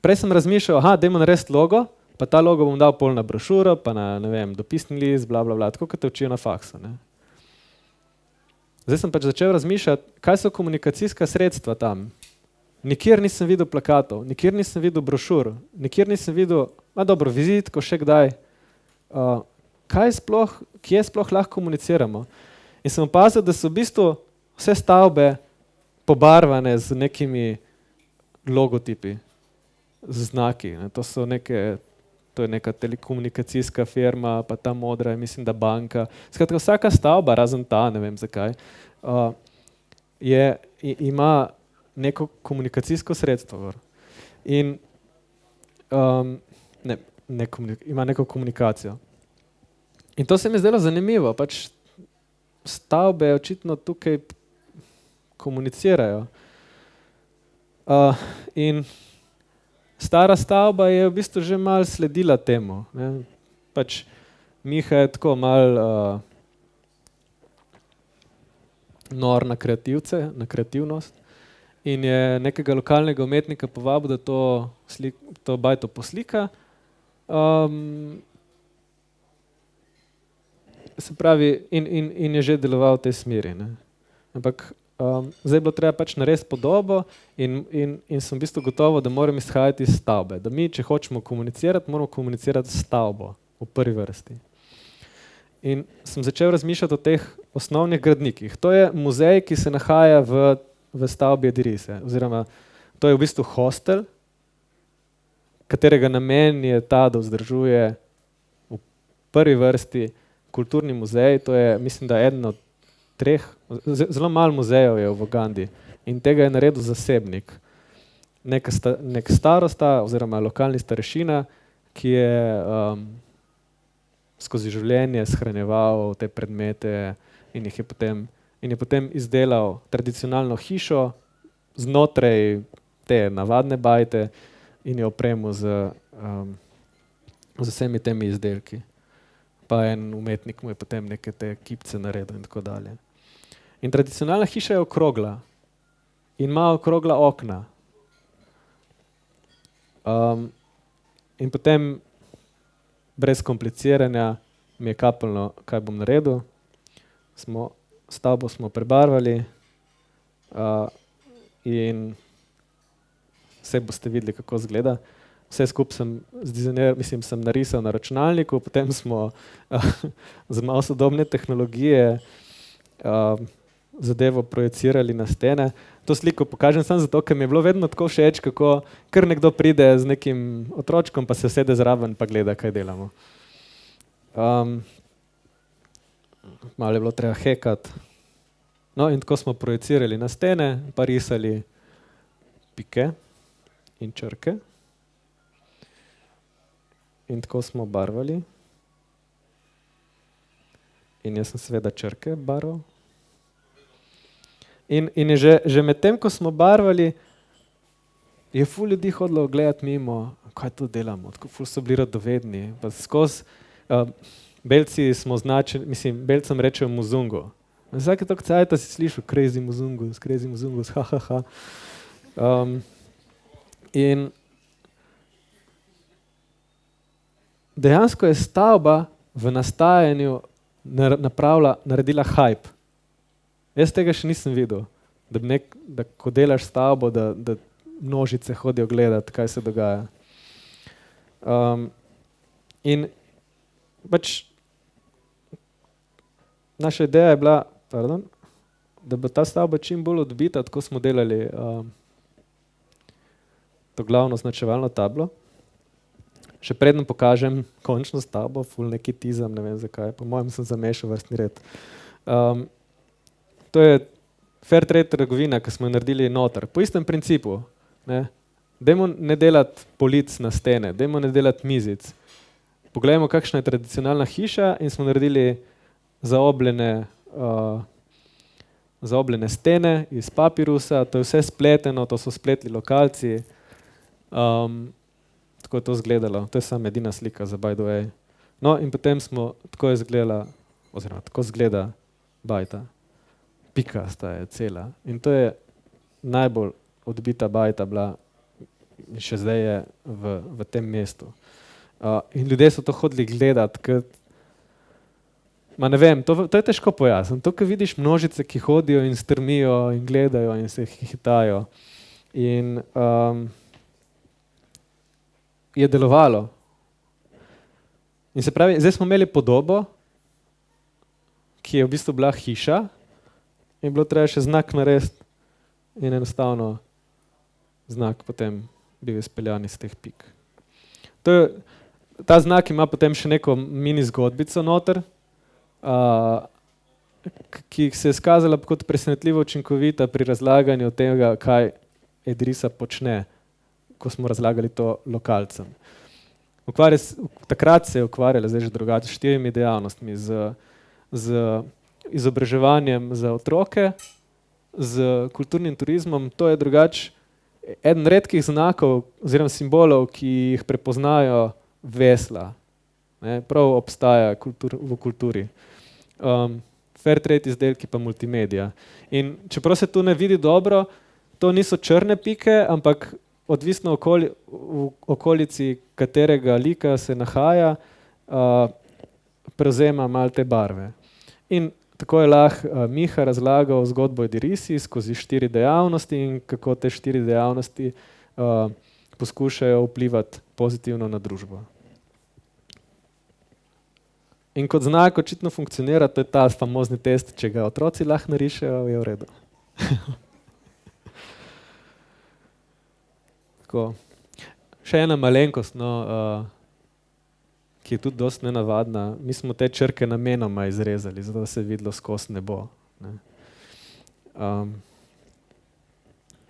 Prej sem razmišljal, dajmo narediti logo, pa ta logo bom dal pol na brošuro, pa na, ne vem, dopisni list, bla, bla, bla, tako kot te učijo na faksu. Ne? Zdaj sem pač začel razmišljati, kaj so komunikacijska sredstva tam. Nikjer nisem videl plakatov, nikjer nisem videl brošur, nikjer nisem videl, dobro, vizitko še kdaj. Kje sploh lahko komuniciramo? In sem opazil, da so v bistvu vse stavbe pobarvane z nekimi logotipi, z znaki. Ne. To je neka telekomunikacijska firma, pa ta modra je, mislim, da banka. Skratka, vsaka stavba, razen ta, ne vem zakaj, ima neko komunikacijsko sredstvo. In ima neko komunikacijo. In to se mi je zdelo zanimivo, pač stavbe očitno tukaj komunicirajo. In stara stavba je v bistvu že malo sledila temu. Ne. Pač Miha je tako malo nor na kreativce, na kreativnost in je nekega lokalnega umetnika povabil, da to bajto poslika. Se pravi, in je že deloval v tej smeri. Ne. Ampak zdaj je bilo treba pač narediti podobo in sem v bistvu gotovo, da moram izhajati iz stavbe. Da mi, če hočemo komunicirati, moramo komunicirati s stavbo v prvi vrsti. In sem začel razmišljati o teh osnovnih gradnikih. To je muzej, ki se nahaja v stavbi Idrise. Oziroma, to je v bistvu hostel, katerega namen je ta, da vzdržuje v prvi vrsti kulturni muzej. To je, mislim, da eden od 3, zelo malo muzejev je v Ugandi in tega je naredil zasebnik. Nek starosta oziroma lokalni starešina, ki je skozi življenje shranjeval te predmete in je potem izdelal tradicionalno hišo znotraj te navadne bajte in je opremil z vsemi temi izdelki. Pa en umetnik mu je potem neke te kipce naredil in tako dalje. In tradicionalna hiša je okrogla in ima okrogla okna. In potem brez kompliciranja mi je kapljno, kaj bom naredil. Stavbo smo prebarvali in vse boste videli, kako izgleda. Vse skupaj sem narisal na računalniku, potem smo z malo sodobne tehnologije zadevo projecirali na stene. To sliko pokažem samo zato, ker mi je bilo vedno tako všeč, kako kar nekdo pride z nekim otročkom, pa se sede zraven pa gleda, kaj delamo. Malo je bilo treba hekati. No in tako smo projecirali na stene, pa risali pike in črke. In tako smo barvali. In jaz sem seveda črke barval. In je že med tem, ko smo barvali, je ful ljudi hodilo gledati mimo, kaj tu delamo, tako ful so bili radovedni. Pa skozi belci smo označili, belcem rečejo muzungo. Vsake toliko cajta si slišal crazy muzungus, ha. In dejansko je stavba v nastajanju naredila hype. Jaz tega še nisem videl, da ko delaš stavbo, da množice hodijo gledati, kaj se dogaja. In pač naša ideja je bila, da bo ta stavba čim bolj odbita, tako smo delali to glavno značevalno tablo. Še predno pokažem končno stavbo, ful neki tizam, ne vem zakaj, po mojem sem zamešal vrstni red. To je Fairtrade trgovina, ki smo jo naredili noter, po istem principu. Dajmo ne delati polic na stene, dajmo ne delati mizic. Poglejmo, kakšna je tradicionalna hiša in smo naredili zaobljene stene iz papirusa, to je vse spleteno, to so spletli lokalci. Tako je to izgledalo, to je samo edina slika za by the way. No in potem smo, tako je izgledala, oziroma tako izgleda bajta. Pikasta je cela in to je najbolj odbita bajta bila in še zdaj je v tem mestu. In ljudje so to hodili gledati, ma ne vem, to je težko pojasniti. To, ko vidiš množice, ki hodijo in strmijo in gledajo in se hitajo. In je delovalo. In se pravi, zdaj smo imeli podobo, ki je v bistvu bila hiša in bilo treba še znak narediti in enostavno znak potem bil izpeljan iz teh pik. Ta znak ima potem še neko mini zgodbico noter, ki se je skazala kot presenetljivo učinkovita pri razlaganju tega, kaj Edrisa počne, ko smo razlagali to lokalcem. Takrat se je ukvarjala, zdaj že drugače, 4 dejavnostmi, z izobraževanjem za otroke, z kulturnim turizmom. To je drugače eden redkih znakov oziroma simbolov, ki jih prepoznajo vesla. Prav obstaja v kulturi. Fairtrade izdelki pa multimedija. In čeprav se tu ne vidi dobro, to niso črne pike, ampak odvisno v okolici katerega lika se nahaja, prevzema malo te barve. In tako je lahko Miha razlagal zgodbo Edrisi skozi 4 dejavnosti in kako te 4 dejavnosti poskušajo vplivati pozitivno na družbo. In kot znak očitno funkcionira, to je ta famozni test, če ga otroci lahko narišejo, je v redu. Tako. Še ena malenkost, ki je tudi dosti nenavadna. Mi smo te črke namenoma izrezali, zato da se je videlo skozi nebo.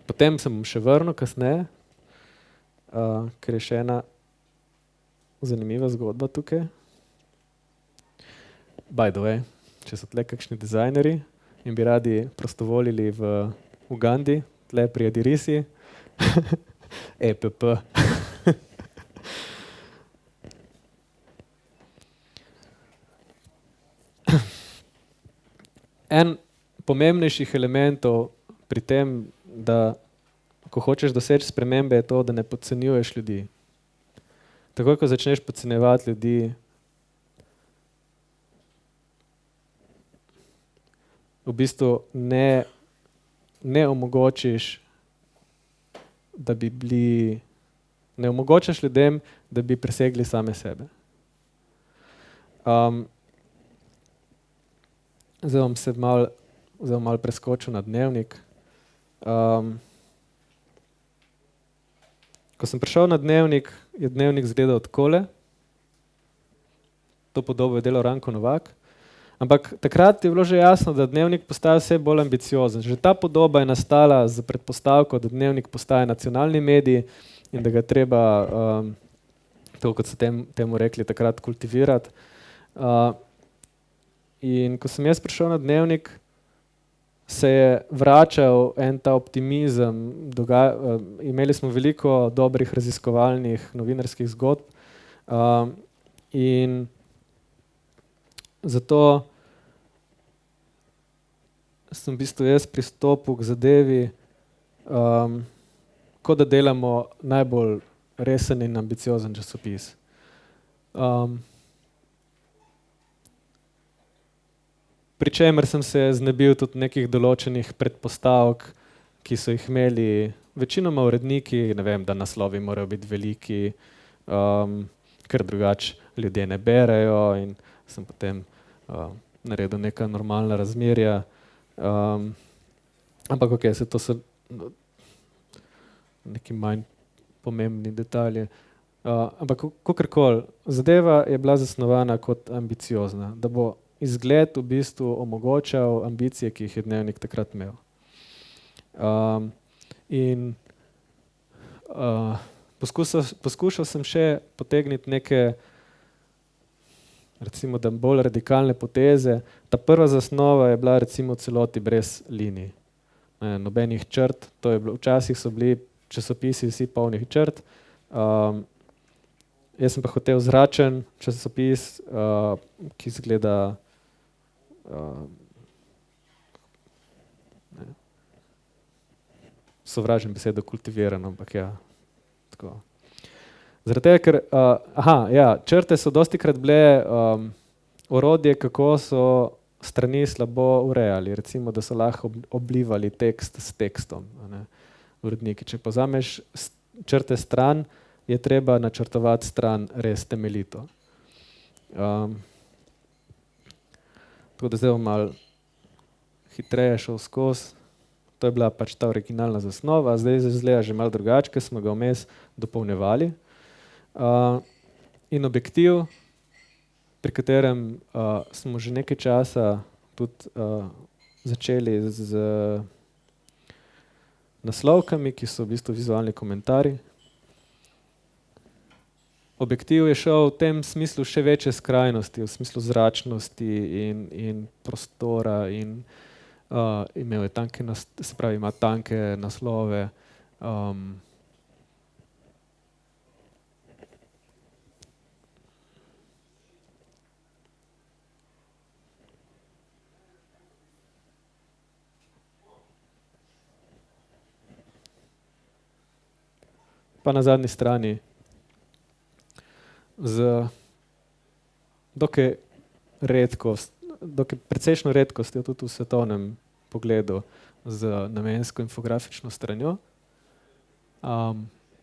Potem se bom še vrnil kasneje, ker je še ena zanimiva zgodba tukaj. By the way, če so tle kakšni dizajnerji in bi radi prostovolili v Ugandi, tle pri Edrisi, EPP. En pomembnejših elementov pri tem, da ko hočeš doseči spremembe, je to, da ne podcenjuješ ljudi. Takoj, ko začneš podcenjevati ljudi, v bistvu ne omogočiš, ne omogočaš ljudem, da bi presegli same sebe. Zdaj bom se malo preskočil na dnevnik. Ko sem prišel na dnevnik, je dnevnik izgledal takole. To podobo je delal Ranko Novak. Ampak takrat je bilo že jasno, da dnevnik postaja vse bolj ambiciozen. Že ta podoba je nastala z predpostavko, da dnevnik postaja nacionalni medij in da ga treba, to kot so temu rekli, takrat kultivirati. In ko sem jaz prišel na dnevnik, se je vračal en ta optimizem. Imeli smo veliko dobrih raziskovalnih novinarskih zgodb in zato sem v bistvu jaz pristopil k zadevi, kot da delamo najbolj resen in ambiciozen časopis. Pri čemer sem se znebil tudi nekih določenih predpostavk, ki so jih imeli večinoma uredniki, ne vem, da naslovi morajo biti veliki, ker drugače ljudje ne berejo, in sem potem naredil neka normalna razmerja. Ampak ok, to so neki manj pomembni detalji. Ampak kakorkoli, zadeva je bila zasnovana kot ambiciozna, da bo izgled v bistvu omogočal ambicije, ki jih je Dnevnik takrat imel. Poskušal sem še potegniti neke, recimo, da bolj radikalne poteze. Ta prva zasnova je bila recimo v celoti brez linij. Nobenih črt, to je bilo, včasih so bili časopisi vsi polnih črt. Jaz sem pa hotel zračen časopis, ki izgleda sovražim besedo kultivirano, ampak ja, tako. Zaradi tega, ker, črte so dostikrat bile orodje, kako so strani slabo urejali, recimo, da so lahko oblivali tekst s tekstom, uredniki. Če povzameš črte stran, je treba načrtovati stran res temeljito. Tako da zdaj bom malo hitreje šel skozi. To je bila pač ta originalna zasnova, zdaj izgleda že malo drugače, ker smo ga vmes dopolnjevali. In objektiv, pri katerem smo že nekaj časa tudi začeli z naslovkami, ki so v bistvu vizualni komentarji. Objektiv je šel v tem smislu še večje skrajnosti, v smislu zračnosti in prostora, in imel je tanke, se pravi, ima tanke naslove. Pa na zadnji strani z dokaj precejšnjo redkostjo tudi v svetovnem pogledu z namensko infografično stranjo.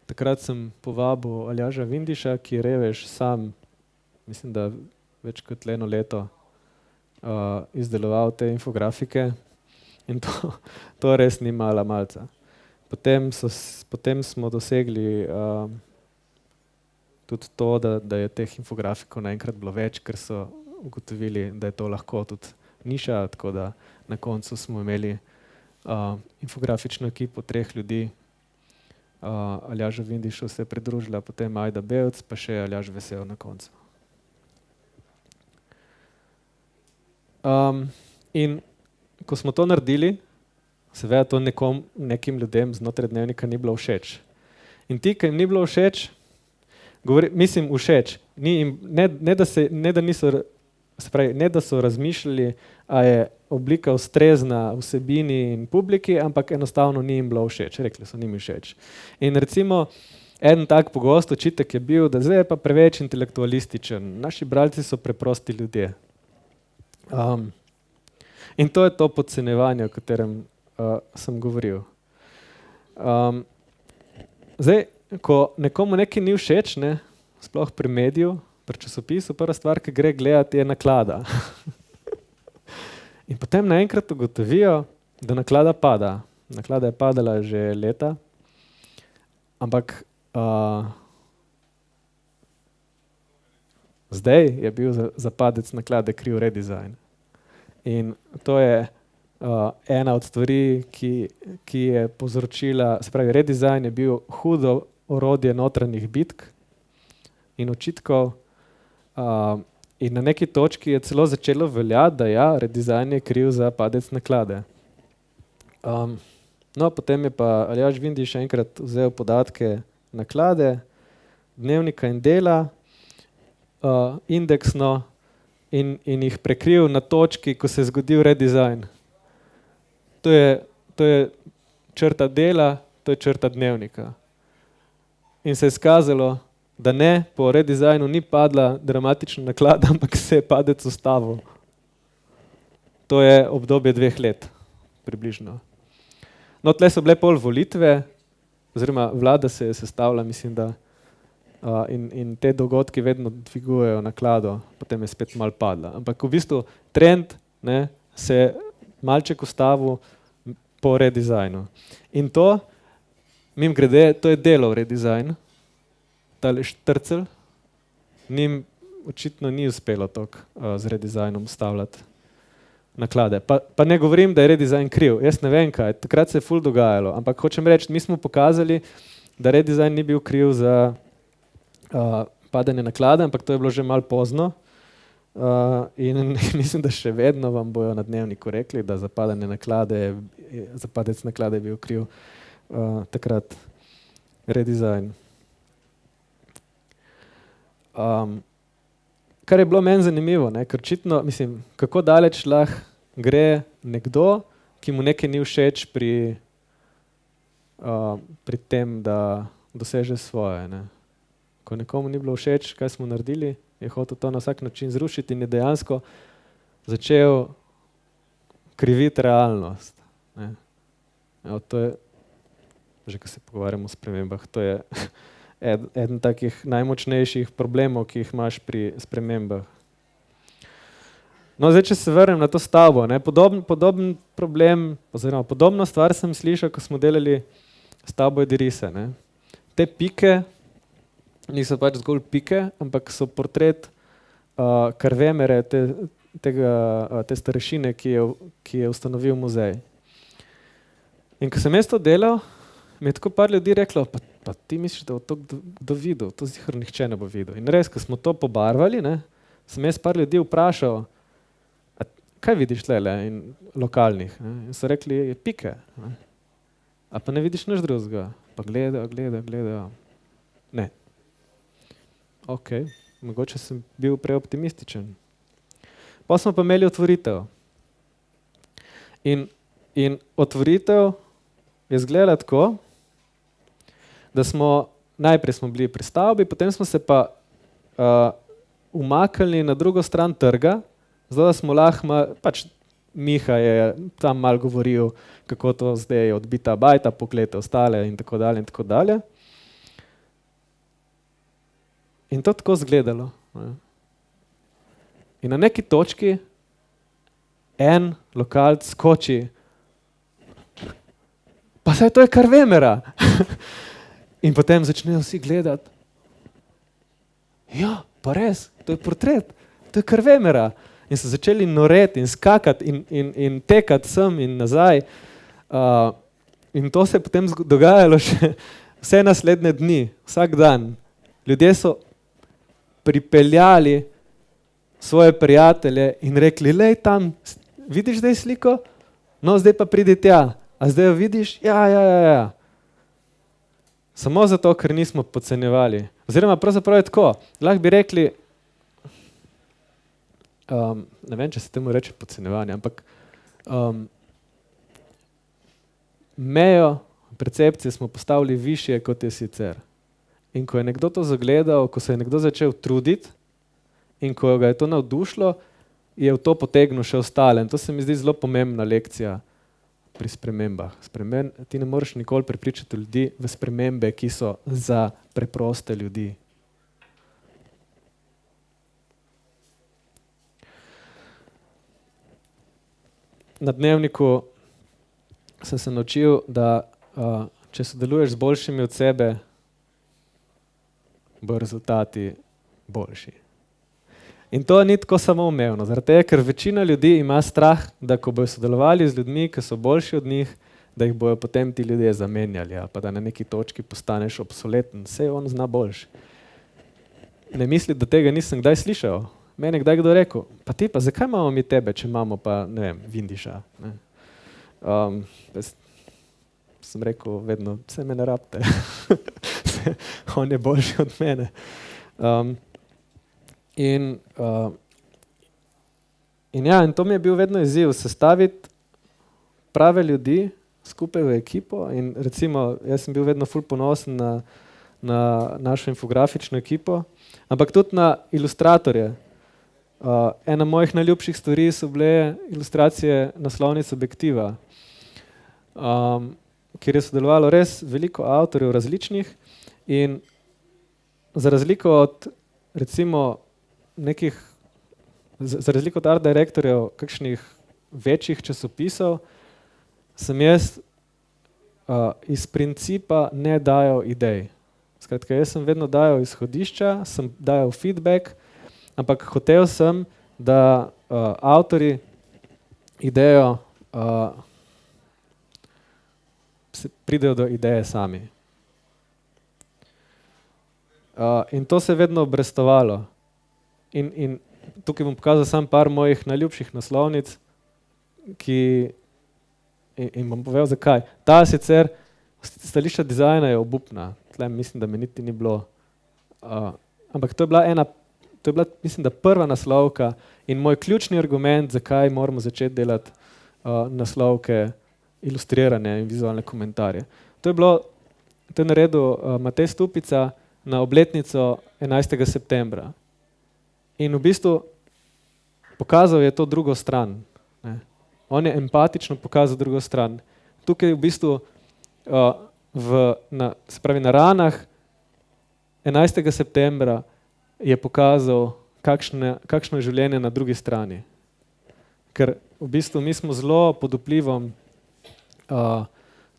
Takrat sem povabil Aljaža Vindiša, ki je revež sam, mislim, da več kot eno leto izdeloval te infografike, in to res ni mala malca. Potem smo dosegli tudi to, da je teh infografikov naenkrat bilo več, ker so ugotovili, da je to lahko tudi niša, tako da na koncu smo imeli infografično ekipo 3 ljudi. Aljažu Vindišu se je pridružila potem Ajda Bevc, pa še Aljaž Vesel na koncu. In ko smo to naredili, seveda to nekim ljudem znotraj Dnevnika ni bilo všeč. In ti, ki jim ni bilo všeč, mislim všeč, ne da so razmišljali, a je oblika ustrezna vsebini in publiki, ampak enostavno ni jim bilo všeč. Rekli so, ni mi všeč. In recimo, en tak pogost očitek je bil, da zdaj je pa preveč intelektualističen. Naši bralci so preprosti ljudje. In to je to podcenjevanje, o katerem sem govoril. Zdaj, ko nekomu nekaj ni všeč, sploh pri mediju, pri časopisu, prva stvar, ki gre gledati, je naklada. In potem naenkrat ugotovijo, da naklada pada. Naklada je padala že leta, ampak zdaj je bil za padec naklade kriv redesign. In to je ena od stvari, ki je povzročila, se pravi, redesign je bil hudo orodje notranjih bitk in očitkov, in na neki točki je celo začelo veljati, da ja, redesign je kriv za padec naklade. No, potem je pa Aljaž Vindiš enkrat vzel podatke naklade, Dnevnika in Dela, indeksno, in jih prekril na točki, ko se je zgodil redesign. To je črta Dela, to je črta Dnevnika. In se je izkazalo, da ne, po redizajnu ni padla dramatična naklada, ampak se je padec ustavil. To je obdobje 2 let, približno. No, tle so bile pol volitve, oziroma vlada se je sestavila, mislim, da in te dogodki vedno dvigujejo naklado, potem je spet malo padla. Ampak v bistvu trend, ne, se je malček ustavil po redizajnu. In to, mimogrede, to je delov redizajn, tale štrcelj, njim očitno ni uspelo toliko z redizajnom ustavljati naklade. Pa ne govorim, da je redizajn kriv, jaz ne vem kaj, takrat se je ful dogajalo, ampak hočem reči, mi smo pokazali, da redizajn ni bil kriv za padanje naklade, ampak to je bilo že malo pozno in mislim, da še vedno vam bojo na Dnevniku rekli, da za padanje naklade, za padec naklade je bil kriv takrat redizajn. Kar je bilo meni zanimivo, ne, ker očitno, mislim, kako daleč lahko gre nekdo, ki mu nekaj ni všeč pri tem, da doseže svoje. Ne. Ko nekomu ni bilo všeč, kaj smo naredili, je hotel to na vsak način zrušiti in je dejansko začel kriviti realnost. Ne. Evo, to je, že ko se pogovarjamo o spremembah, to je eden takih najmočnejših problemov, ki jih imaš pri spremembah. No, zdaj, če se vrnem na to stavbo, ne, podoben problem, oziroma podobno stvar sem slišal, ko smo delali stavbo Edirise. Ne. Te pike niso pač zgolj pike, ampak so portret Karvemere, te starešine, ki je ustanovil muzej. In ko sem jaz to delal, mi je tako par ljudi reklo, pa ti misliš, da bo to kdo videl, to ziher nihče ne bo videl. In res, ko smo to pobarvali, ne, sem jaz par ljudi vprašal, kaj vidiš tlele in lokalnih? Ne? In so rekli, pike. Ne? A pa ne vidiš nič drugega? Pa gledajo. Ne. Ok, mogoče sem bil preoptimističen. Pa smo pa imeli otvoritev. In otvoritev je izgledala tako, da najprej smo bili pri stavbi, potem smo se pa umaknili na drugo stran trga, zato da smo lahko, pač Miha je tam malo govoril, kako to zdaj je odbita bajta, poglejte ostale in tako dalje in tako dalje. In to tako izgledalo. In na neki točki en lokalc skoči, pa saj to je Karvemera. In potem začnejo vsi gledati. Ja, pa res, to je portret, to je Karvemera. In so začeli noreti in skakati in tekati sem in nazaj. In to se je potem dogajalo še vse naslednje dni, vsak dan. Ljudje so pripeljali svoje prijatelje in rekli, lej tam, vidiš zdaj sliko? No, zdaj pa pridi tja. A zdaj jo vidiš? Ja. Samo zato, ker nismo podcenjevali. Oziroma, pravzaprav je tako. Lahko bi rekli, ne vem, če se temu reče podcenjevanje, ampak mejo percepcije smo postavili višje, kot je sicer. In ko je nekdo to zagledal, ko se je nekdo začel truditi in ko ga je to navdušilo, je v to potegnil še ostale. In to se mi zdi zelo pomembna lekcija pri spremembah. Ti ne moreš nikoli prepričati ljudi v spremembe, ki so za preproste ljudi. Na Dnevniku sem se naučil, da če sodeluješ z boljšimi od sebe, bo rezultati boljši. In to ni tako samoumevno, zaradi tega, ker večina ljudi ima strah, da ko bojo sodelovali z ljudmi, ki so boljši od njih, da jih bojo potem ti ljudje zamenjali, pa da na neki točki postaneš obsoleten, saj on zna boljši. Ne misli, da tega nisem kdaj slišal. Meni je kdaj kdo rekel, pa ti pa zakaj imamo mi tebe, če imamo pa, ne vem, Vindiša. Ne? Sem rekel vedno, vse me ne rabite, on je boljši od mene. In to mi je bil vedno izziv, sestaviti prave ljudi skupaj v ekipo in recimo, jaz sem bil vedno ful ponosen na našo infografično ekipo, ampak tudi na ilustratorje. Ena mojih najljubših stvari so bile ilustracije naslovnic Objektiva, kjer je sodelovalo res veliko avtorjev različnih in za razliko od recimo za razliko od art direktorjev kakšnih večjih časopisov, sem jaz iz principa ne dajal idej. Skratka, jaz sem vedno dajal izhodišča, sem dajal feedback, ampak hotel sem, da avtorji idejo pridejo do ideje sami. In to se je vedno obrestovalo. In tukaj bom pokazal samo par mojih najljubših naslovnic, in bom povedal zakaj. Ta sicer stališča dizajna je obupna, tle mislim, da me niti ni bilo. Ampak to je bila, mislim, da prva naslovka in moj ključni argument, zakaj moramo začeti delati naslovke, ilustrirane in vizualne komentarje. To je naredil Matej Stupica na obletnico 11. septembra. In v bistvu pokazal je to drugo stran. Ne. On je empatično pokazal drugo stran. Tukaj v bistvu se pravi na ranah 11. septembra je pokazal, kakšno je življenje na drugi strani. Ker v bistvu mi smo zelo pod vplivom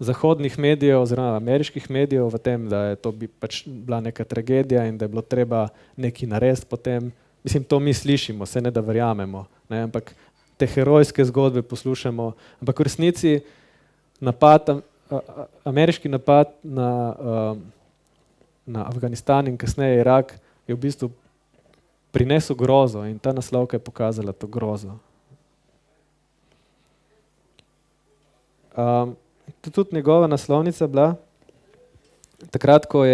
zahodnih medijev oziroma ameriških medijev v tem, da je to pač bila neka tragedija in da je bilo treba nekaj narediti potem. Mislim, to mi slišimo, se ne da verjamemo, ne, ampak te herojske zgodbe poslušamo, ampak v resnici ameriški napad na Afganistan in kasneje Irak je v bistvu prinesel grozo in ta naslovka je pokazala to grozo. Tudi njegova naslovnica bila, takrat, ko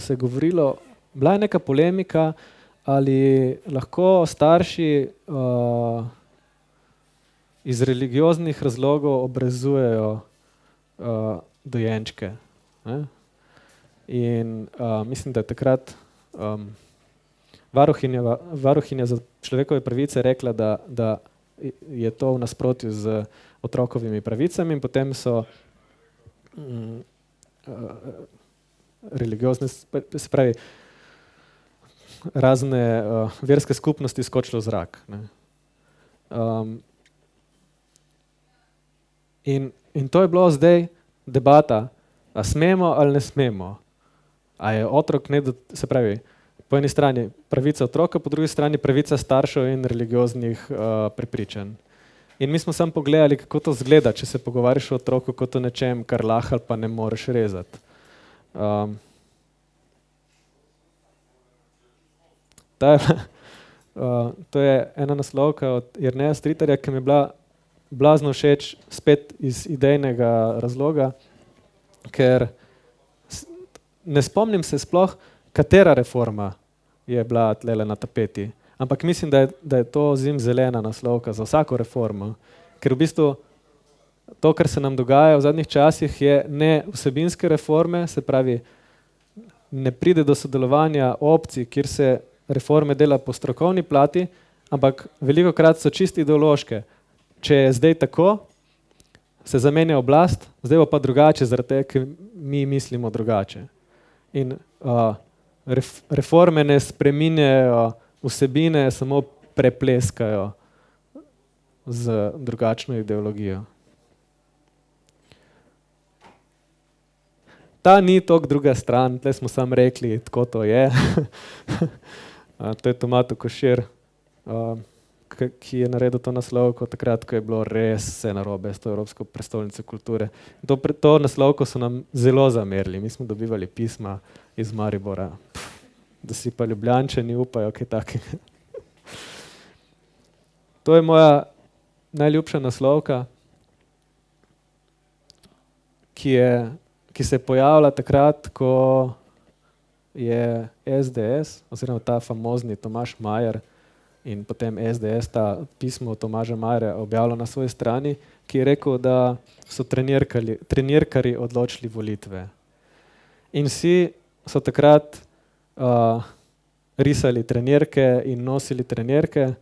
se je govorilo, bila je neka polemika, ali lahko starši iz religioznih razlogov obrezujejo dojenčke. Ne? In mislim, da je takrat varuhinja za človekove pravice rekla, da je to v nasprotju z otrokovimi pravicami in potem so religiozne, se pravi, razne verske skupnosti skočile v zrak. Ne. In to je bilo zdaj debata, a smemo ali ne smemo. A je otrok, se pravi, po eni strani pravica otroka, po drugi strani pravica staršev in religioznih prepričanj. In mi smo samo pogledali, kako to zgleda, če se pogovarjaš o otroku kot o nečem, kar lahko pa ne moreš rezati. To je ena naslovka od Jerneja Stritarja, ki mi je bila blazno všeč spet iz idejnega razloga, ker ne spomnim se sploh, katera reforma je bila tlele na tapeti, ampak mislim, da je to zimzelena naslovka za vsako reformo, ker v bistvu to, kar se nam dogaja v zadnjih časih, je ne vsebinske reforme, se pravi, ne pride do sodelovanja opcij, kjer se reforme dela po strokovni plati, ampak velikokrat so čisti ideološke. Če je zdaj tako, se zamenja oblast, zdaj bo pa drugače, zaradi tega, ker mi mislimo drugače. In reforme ne spreminjajo vsebine, samo prepleskajo z drugačno ideologijo. Ta ni toliko druga stran, tle smo samo rekli, tako to je. To je Tomato Košir, ki je naredil to naslovko takrat, ko je bilo res vse narobe s to Evropsko prestolnico kulture. To naslovko so nam zelo zamerili. Mi smo dobivali pisma iz Maribora, da si pa Ljubljančani upajo kaj takega. To je moja najljubša naslovka, ki se je pojavila takrat, ko je SDS, oziroma ta famozni Tomaž Majer in potem SDS ta pismo Tomaža Majerja objavilo na svoji strani, ki je rekel, da so trenirkarji odločili volitve. In vsi so takrat risali trenirke in nosili trenirke.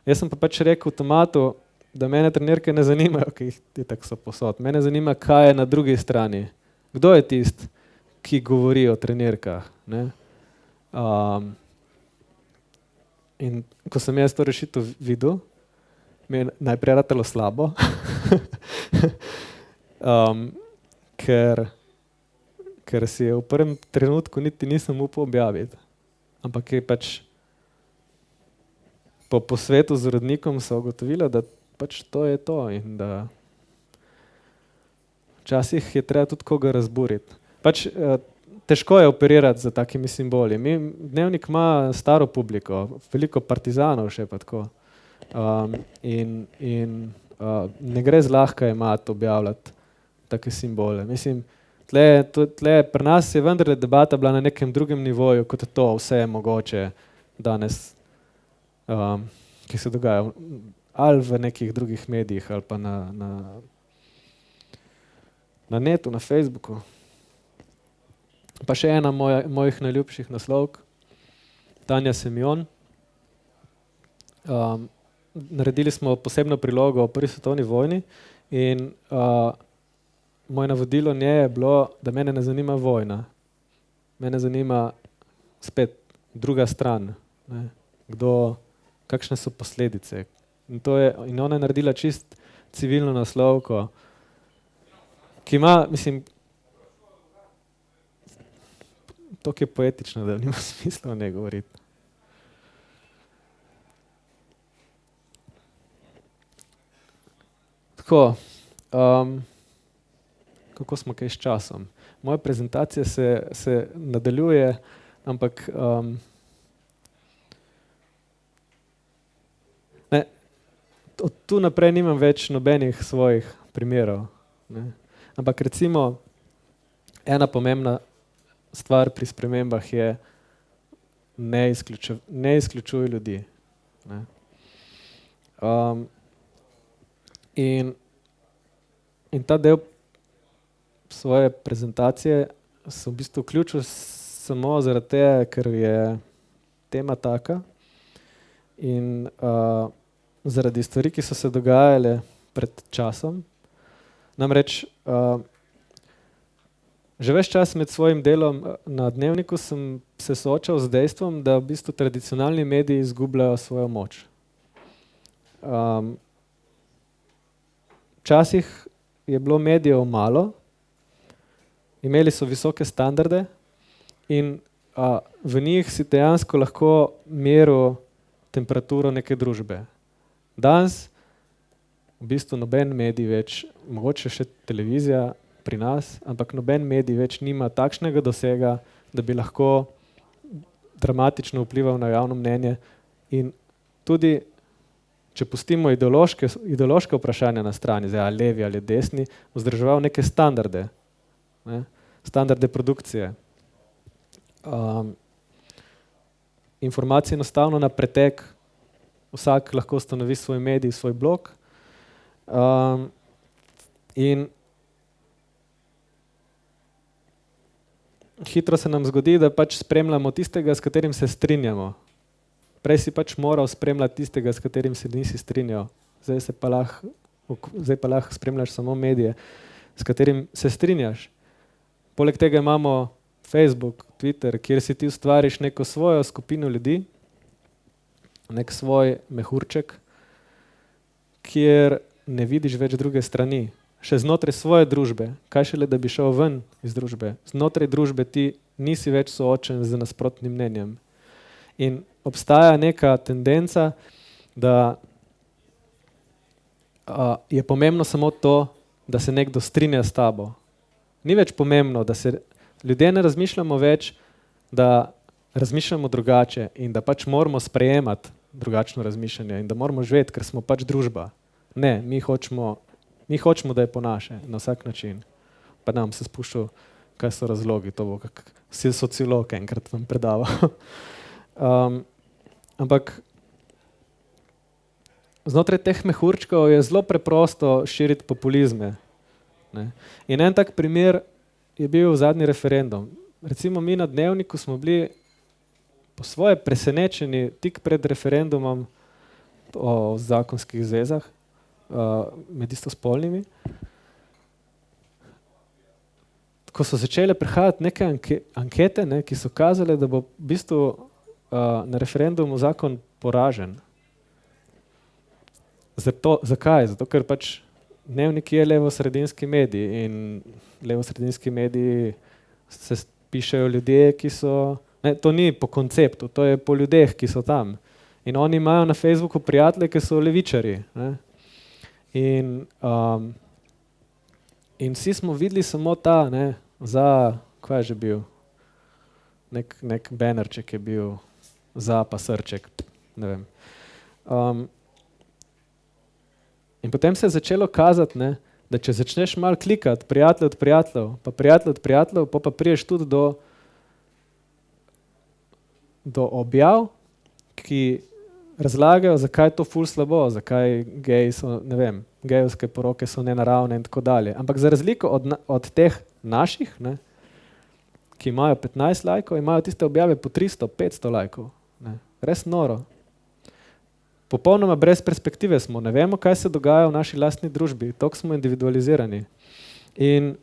Jaz sem pa pač rekel Tomatu, da mene trenirke ne zanimajo, ki jih tako so posod. Mene zanima, kaj je na drugi strani. Kdo je tisti, ki govori o trenirkah, ne? In ko sem jaz to rešitev videl, mi je najprej ratalo slabo, ker si je v prvem trenutku niti nisem upal objaviti. Ampak je pač po posvetu z urednikom so ugotovila, da pač to je to in da včasih je treba tudi koga razburiti. Pač težko je operirati za takimi simboli. Dnevnik ima staro publiko, veliko partizanov še pa tako. In ne gre zlahka imati, objavljati take simbole. Mislim, tle pri nas je vendarle debata bila na nekem drugem nivoju, kot je to vse mogoče danes, ki se dogaja ali v nekih drugih medijih ali pa na netu, na Facebooku. Pa še ena mojih najljubših naslovk, Tanja Semjon. Naredili smo posebno prilogo o prvi svetovni vojni in moje navodilo nje je bilo, da mene ne zanima vojna. Mene zanima spet druga stran, ne? Kakšne so posledice. In ona je naredila čist civilno naslovko, ki ima, mislim, toliko je poetično, da nima smisla o njej govoriti. Tako, kako smo kaj s časom? Moja prezentacija se nadaljuje, ampak ne, od tu naprej nimam več nobenih svojih primerov. Ne. Ampak recimo ena pomembna stvar pri spremembah je ne izključuj ljudi. Ne. In ta del svoje prezentacije sem v bistvu vključil samo zaradi tega, ker je tema taka in zaradi stvari, ki so se dogajale pred časom. Namreč že ves čas med svojim delom na Dnevniku sem se soočal z dejstvom, da v bistvu tradicionalni mediji izgubljajo svojo moč. Včasih je bilo medijev malo, imeli so visoke standarde in v njih si dejansko lahko meril temperaturo neke družbe. Danes v bistvu noben medij več, mogoče še televizija pri nas, ampak noben medij več nima takšnega dosega, da bi lahko dramatično vplival na javno mnenje in tudi če pustimo ideološke vprašanja na strani, zdaj ali levi ali desni, vzdrževal neke standarde, ne? Standarde produkcije. Informacije enostavno na pretek, vsak lahko ustanovi svoj medij, svoj blog. In hitro se nam zgodi, da pač spremljamo tistega, s katerim se strinjamo. Prej si pač moral spremljati tistega, s katerim se nisi strinjal. Zdaj pa lahko spremljaš samo medije, s katerim se strinjaš. Poleg tega imamo Facebook, Twitter, kjer si ti ustvariš neko svojo skupino ljudi, nek svoj mehurček, kjer ne vidiš več druge strani. Še znotraj svoje družbe, kaj šele, da bi šel ven iz družbe. Znotraj družbe ti nisi več soočen z nasprotnim mnenjem. In obstaja neka tendenca, da je pomembno samo to, da se nekdo strinja s tabo. Ni več pomembno, da se ljudje ne razmišljamo več, da razmišljamo drugače in da pač moramo sprejemati drugačno razmišljanje in da moramo živeti, ker smo pač družba. Ne, mi hočemo, da je po naše, na vsak način. Pa nam se spuščal, kaj so razlogi, to bo kak sociolog enkrat vam predaval. Ampak znotraj teh mehurčkov je zelo preprosto širiti populizme. Ne. In en tak primer je bil zadnji referendum. recimo mi na Dnevniku smo bili po svoje presenečeni tik pred referendumom o zakonskih zvezah med istospolnimi. Ko so začele prihajati neke ankete, ne, ki so kazale, da bo v bistvu na referendumu zakon poražen. Zakaj? Zato, ker pač Dnevnik je levosredinski medij in levosredinski mediji se pišejo ljudje, ki so... Ne, to ni po konceptu, to je po ljudeh, ki so tam. In oni imajo na Facebooku prijatelje, ki so levičarji. Ne? In vsi smo videli samo ta, ne, kaj je že bil? Nek banerček je bil za pa srček, ne vem. In potem se je začelo kazati, ne, da če začneš malo klikati prijatelj od prijateljev, pa priješ tudi do objav, ki razlagajo, zakaj je to ful slabo, zakaj geji so, ne vem, gejevske poroke so nenaravne in tako dalje. Ampak za razliko od teh naših, ne, ki imajo 15 lajkov, imajo tiste objave po 300, 500 lajkov. Ne. Res noro. Popolnoma brez perspektive smo, ne vemo, kaj se dogaja v naši lastni družbi, toliko smo individualizirani. In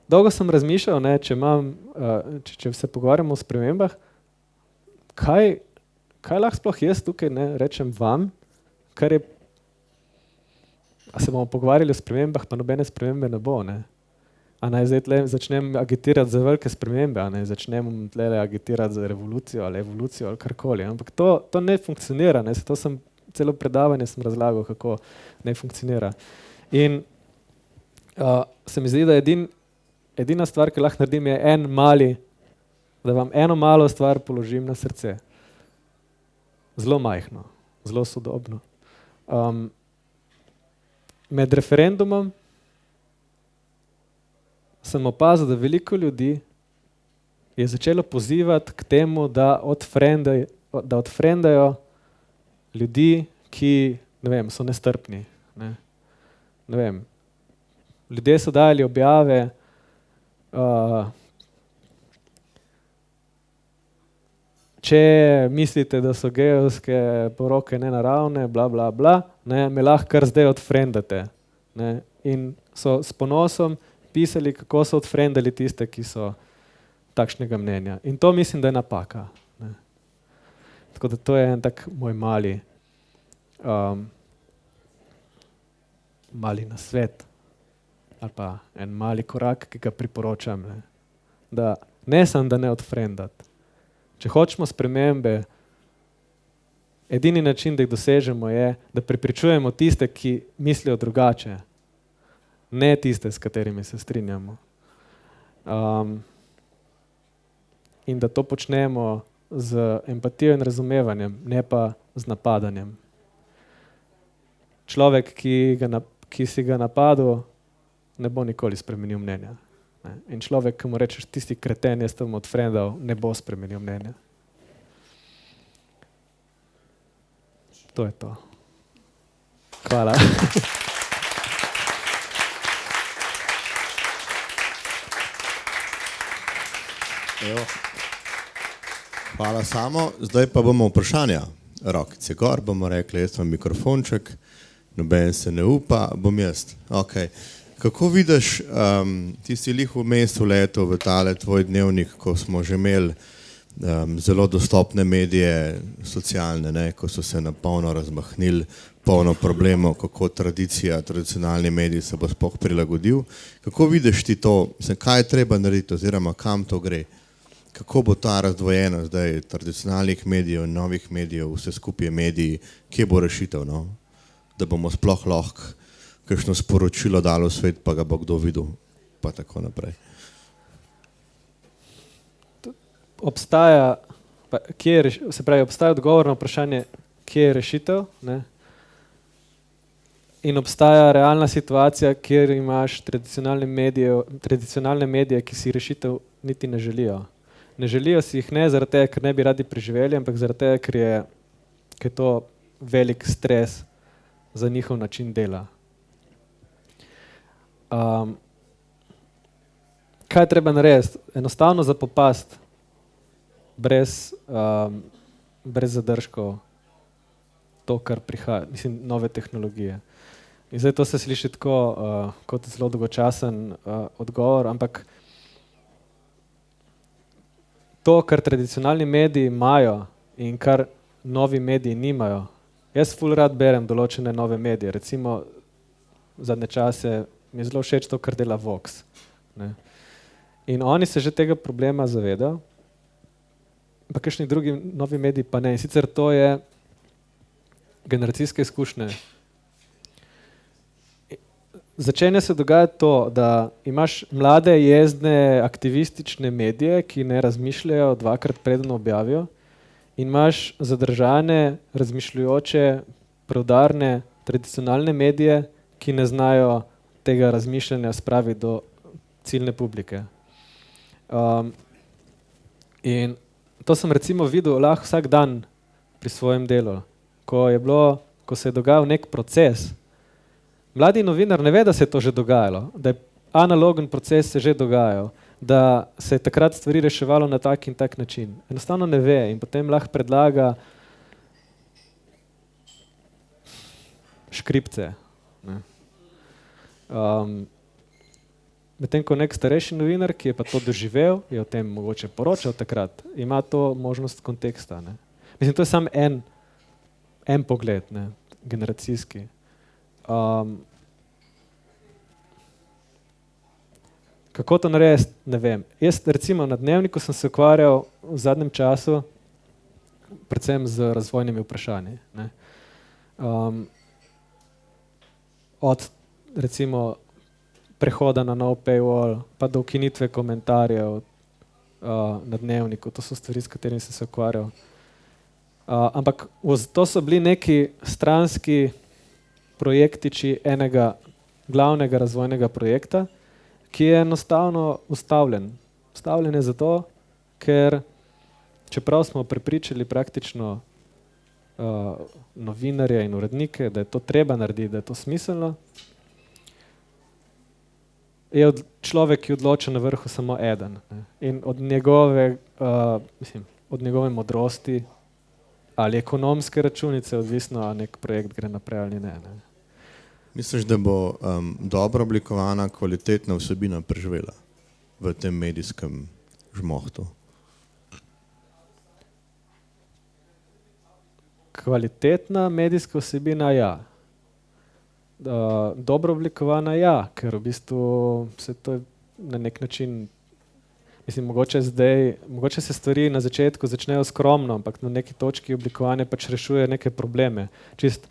dolgo sem razmišljal, ne, če se pogovarjamo o spremembah, kaj lahko sploh jaz tukaj ne, rečem vam, kar je, a se bomo pogovarjali o spremembah, pa nobene spremembe ne bo, ne. A naj zdaj začnem agitirati za velike spremembe, a naj začnem agitirati za revolucijo ali evolucijo ali karkoli. Ampak to ne funkcionira, ne. To sem celo predavanje sem razlagal, kako ne funkcionira. In se mi zdi, da edina stvar, ki lahko naredim, je da vam eno malo stvar položim na srce. Zelo majhno, zelo sodobno. Med referendumom sem opazil, da veliko ljudi je začelo pozivati k temu, da odfriendajo ljudi, ki, ne vem, so nestrpni. Ne vem. Ljudje so dali objave, če mislite, da so gejevske poroke nenaravne, bla, bla, bla, ne, me lahko kar zdaj odfriendate. In so s ponosom pisali, kako so odfriendali tiste, ki so takšnega mnenja. In to mislim, da je napaka. Ne. Tako da to je en tak moj mali nasvet ali pa en mali korak, ki ga priporočam. Ne. Da ne samo, da ne odfriendati. Če hočemo spremembe, edini način, da jih dosežemo, je, da prepričujemo tiste, ki mislijo drugače. Ne tiste, s katerimi se strinjamo. In da to počnemo z empatijo in razumevanjem, ne pa z napadanjem. Človek, ki si ga napadel, ne bo nikoli spremenil mnenja. In človek, ki mu rečeš, ti si kreten, jaz te bom odfriendal, ne bo spremenil mnenja. To je to. Hvala. Evo. Hvala Samo. Zdaj pa bomo vprašanja. Rokice gor, bomo rekli, jaz imam mikrofonček, noben se ne upa, bom jaz. Okay. Kako vidiš, ti si lih v mestu letel v tale tvoj dnevnik, ko smo že imeli zelo dostopne medije, socialne, ne, ko so se na polno razmahnili, polno problemov, kako tradicionalni mediji se bo sploh prilagodil. Kako vidiš ti to, kaj je treba narediti oziroma kam to gre? Kako bo ta razdvojenost zdaj tradicionalnih medijev in novih medijev, vse skupaj mediji, kje bo rešitev, no? Da bomo sploh lahko kakšno sporočilo dalo v svet, pa ga bo kdo videl, pa tako naprej. Obstaja odgovor na vprašanje, kje je rešitev, ne? In obstaja realna situacija, kjer imaš tradicionalne medije, ki si rešitev niti ne želijo. Ne želijo si jih ne zaradi tega, ker ne bi radi preživeli, ampak zaradi tega, ker je to velik stres za njihov način dela. Kaj je treba narediti? Enostavno zapopasti, brez zadržkov, to, kar prihaja, mislim, nove tehnologije. In zdaj to se sliši tako kot zelo dolgočasen odgovor, ampak to, kar tradicionalni mediji imajo in kar novi mediji nimajo. Jaz ful rad berem določene nove medije, recimo zadnje čase mi je zelo všeč to, kar dela Vox. Ne. In oni se že tega problema zavedajo, pa kakšni drugi novi mediji pa ne. In sicer to je generacijske izkušnje. Začenja se dogajati to, da imaš mlade, jezdne, aktivistične medije, ki ne razmišljajo dvakrat preden objavijo, in imaš zadržane, razmišljujoče, preudarne, tradicionalne medije, ki ne znajo tega razmišljanja spraviti do ciljne publike. In to sem recimo videl lahko vsak dan pri svojem delu, ko se je dogajal nek proces. Mladi novinar ne ve, da se je to že dogajalo, da je analogen proces se že dogajal, da se je takrat stvari reševalo na tak in tak način. Enostavno ne ve in potem lahko predlaga škripce. Medtem ko nek starejši novinar, ki je pa to doživel, je o tem mogoče poročal takrat, ima to možnost konteksta. Ne. Mislim, to je samo en pogled, ne, generacijski. Kako to narediti, ne vem. Jaz recimo na Dnevniku sem se ukvarjal v zadnjem času predvsem z razvojnimi vprašanji. Ne. Od recimo prehoda na nov paywall, pa do ukinitve komentarjev na Dnevniku, to so stvari, s katerimi sem se ukvarjal. Ampak to so bili neki stranski projektiči enega glavnega razvojnega projekta, ki je enostavno ustavljen. Ustavljen je zato, ker čeprav smo prepričali praktično novinarje in urednike, da je to treba narediti, da je to smiselno, je človek, ki odloča na vrhu, samo eden. Ne. In od njegove modrosti ali ekonomske računice odvisno, a nek projekt gre naprej ali ne. Misliš, da bo dobro oblikovana, kvalitetna vsebina preživela v tem medijskem žmohtu? Kvalitetna medijska vsebina, ja. Dobro oblikovana, ja, ker v bistvu se to na nek način, mislim, mogoče se stvari na začetku začnejo skromno, ampak na neki točki oblikovanje pač rešuje neke probleme, čist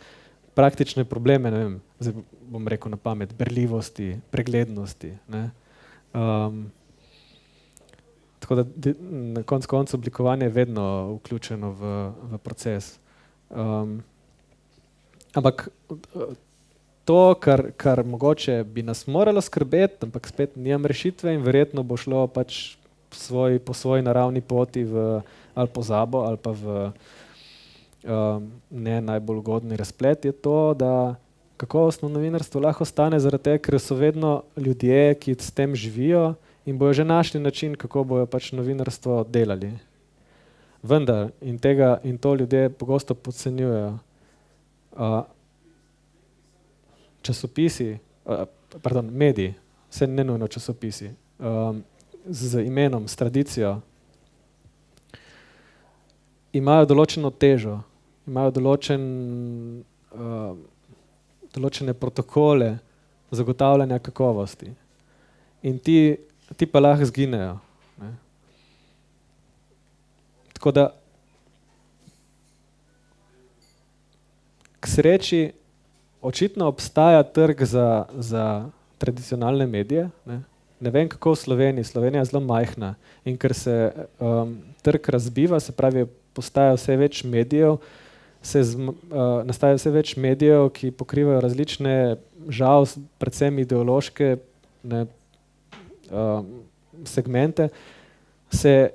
praktične probleme, ne vem, zdaj bom rekel na pamet, berljivosti, preglednosti. Ne. Tako da na koncu oblikovanje je vedno vključeno v proces. Ampak to, kar mogoče bi nas moralo skrbeti, ampak spet nimam rešitve in verjetno bo šlo pač po svoji naravni poti v ali pozabo ali pa v ne najbolj ugodni razplet, je to, da kakovostno novinarstvo lahko stane zaradi tega, ker so vedno ljudje, ki s tem živijo in bojo že našli način, kako bojo pač novinarstvo delali. Vendar, in to ljudje pogosto podcenjujejo, časopisi, mediji, se ne nujno časopisi, z imenom, s tradicijo, imajo določeno težo, imajo določene protokole zagotavljanja kakovosti. In ti pa lahko zginejo. Ne. Tako da k sreči očitno obstaja trg za tradicionalne medije. Ne vem, kako v Sloveniji. Slovenija je zelo majhna in ker se trg razbiva, se pravi, postaja vse več medijev, nastaja vse več medijev, ki pokrivajo različne, žal, predvsem ideološke segmente, se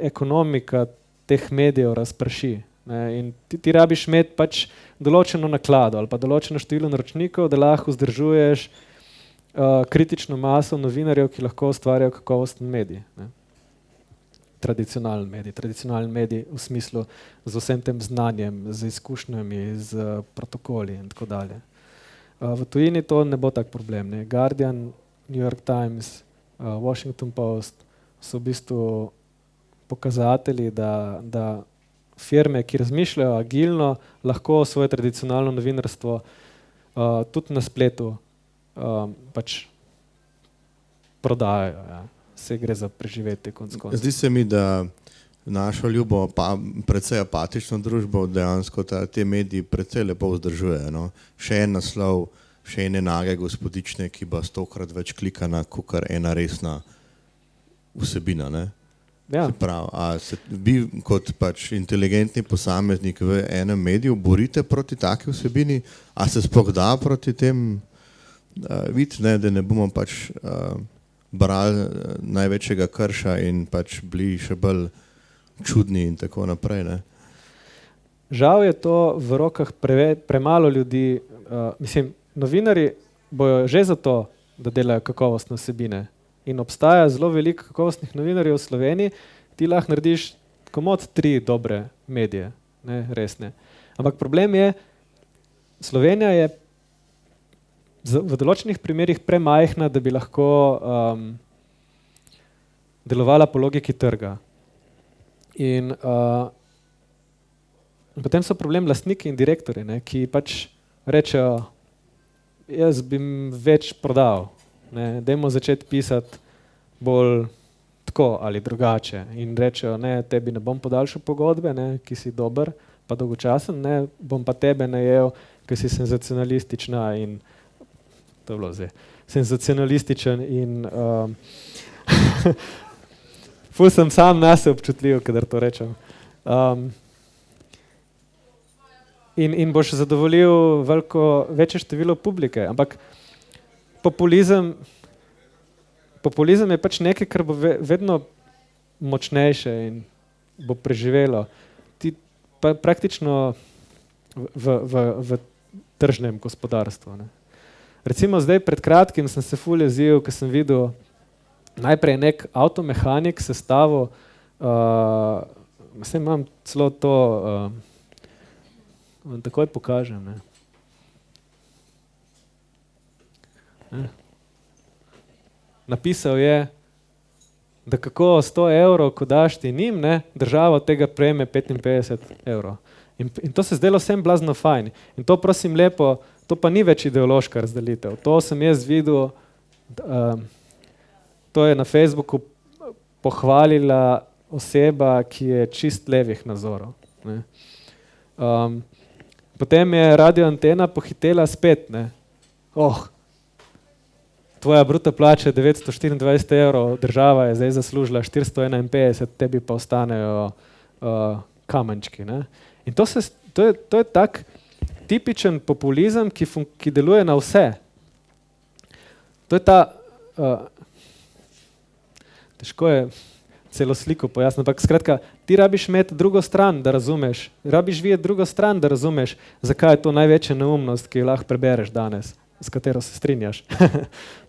ekonomika teh medijev razprši. Ne? In ti rabiš imeti pač določeno naklado ali pa določeno število naročnikov, da lahko vzdržuješ kritično maso novinarjev, ki lahko ustvarjajo kakovosten medij. Ne? Tradicionalen medij v smislu z vsem tem znanjem, z izkušnjami, z protokoli in tako dalje. V tujini to ne bo tak problem. Ne? Guardian, New York Times, Washington Post so v bistvu pokazatelji, da firme, ki razmišljajo agilno, lahko svoje tradicionalno novinarstvo tudi na spletu pač prodajajo. Ja. Vse gre za preživetje konec koncev. Zdi se mi, da našo ljubo precej apatično družbo dejansko te mediji precej lepo vzdržujejo. No? Še en naslov, še ene nage gospodične, ki bo 100-krat več klikana, kakor ena resna vsebina. Ne? Ja. Se pravi, a se vi kot pač inteligentni posameznik v enem mediju borite proti taki vsebini, a se sploh da proti tem videti, da ne bomo pač brali največjega krša in pač bili še bolj čudni in tako naprej. Ne? Žal je to v rokah premalo ljudi. Novinarji bojo že zato, da delajo kakovostne vsebine. In obstaja zelo veliko kakovostnih novinarjev v Sloveniji, ti lahko narediš komot 3 dobre medije, ne, resne. Ampak problem je, Slovenija je v določenih primerih premajhna, da bi lahko delovala po logiki trga. In potem so problem lastniki in direktorji, ne, ki pač rečejo, jaz bi več prodal, ne, dajmo začeti pisati bolj tako ali drugače. In rečejo, ne, tebi ne bom podaljšal pogodbe, ne, ki si dober, pa dolgočasen, ne, bom pa tebe najel, ki si senzacionalistična in to je bilo zdaj, senzacionalističen in ful sem sam nase občutljiv, kadar to rečem. In boš zadovoljil večje število publike, ampak populizem je pač nekaj, kar bo vedno močnejše in bo preživelo. Ti pa praktično v tržnem gospodarstvu. Ne. Recimo zdaj pred kratkim sem se ful jezil, ko sem videl najprej nek avtomehanik sestavil, imam celo to, vam takoj pokažem. Ne. Napisal je, da kako 100 evrov, ko daš ti njim, ne, država od tega prejme 55 evrov. In to se zdelo vsem blazno fajn. In to prosim lepo, to pa ni več ideološka razdelitev. To sem jaz videl, to je na Facebooku pohvalila oseba, ki je čist levih nazorov. Ne. Potem je Radio Antena pohitela spet, ne. Tvoja bruto plača je 924 evrov, država je zdaj zaslužila 451, tebi pa ostanejo kamenčki. Ne. In to je tak tipičen populizem, ki deluje na vse. To je ta, težko je celo sliko pojasniti, ampak skratka, ti rabiš imeti drugo stran, da razumeš, rabiš videti drugo stran, da razumeš, zakaj je to največja neumnost, ki jo lahko prebereš danes, s katero se strinjaš,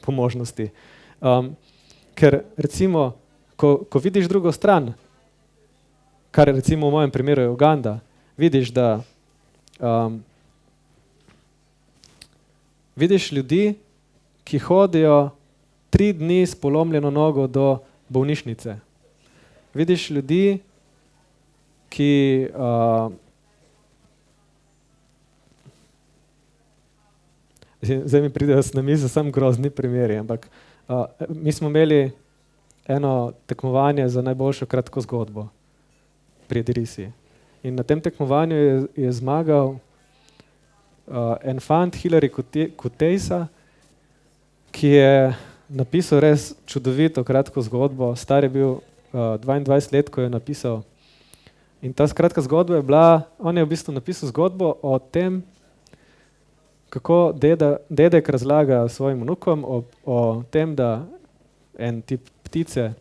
po možnosti. Ker recimo, ko vidiš drugo stran, kar recimo v mojem primeru je Uganda, vidiš, da vidiš ljudi, ki hodijo 3 dni s polomljeno nogo do bolnišnice. Vidiš ljudi, ki zdaj mi pridejo na mizo samo grozni primeri, ampak mi smo imeli eno tekmovanje za najboljšo kratko zgodbo pri Dirisi. In na tem tekmovanju je zmagal en fant Hilary Kutejsa, ki je napisal res čudovito kratko zgodbo. Star je bil 22 let, ko je napisal. In ta kratka zgodba je bila, on je v bistvu napisal zgodbo o tem, kako dedek razlaga svojim vnukom o tem, da en tip ptice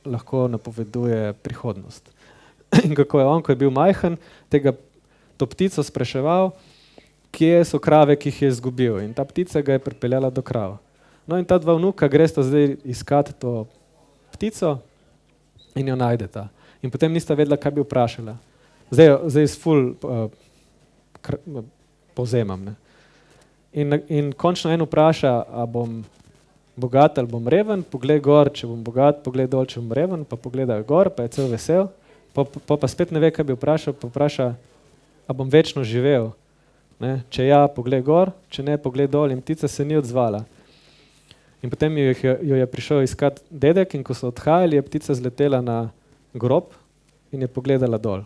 lahko napoveduje prihodnost. in kako je on, ko je bil majhen, to ptico spraševal, kje so krave, ki jih je izgubil. In ta ptica ga je pripeljala do krav. No in ta dva vnuka gresta zdaj iskati to ptico in jo najdeta. In potem nista vedela, kaj bi vprašala. Zdaj s ful povzemam. Ne? In končno en vpraša, a bom bogat ali bom reven, poglej gor, če bom bogat, poglej dol, če bom reven, pa pogleda gor, pa je cel vesel, pa spet ne ve, kaj bi vprašal, pa vpraša, a bom večno živel. Ne? Če ja, poglej gor, če ne, poglej dol, in ptica se ni odzvala. In potem jo je prišel iskat dedek in ko so odhajali, je ptica zletela na grob in je pogledala dol.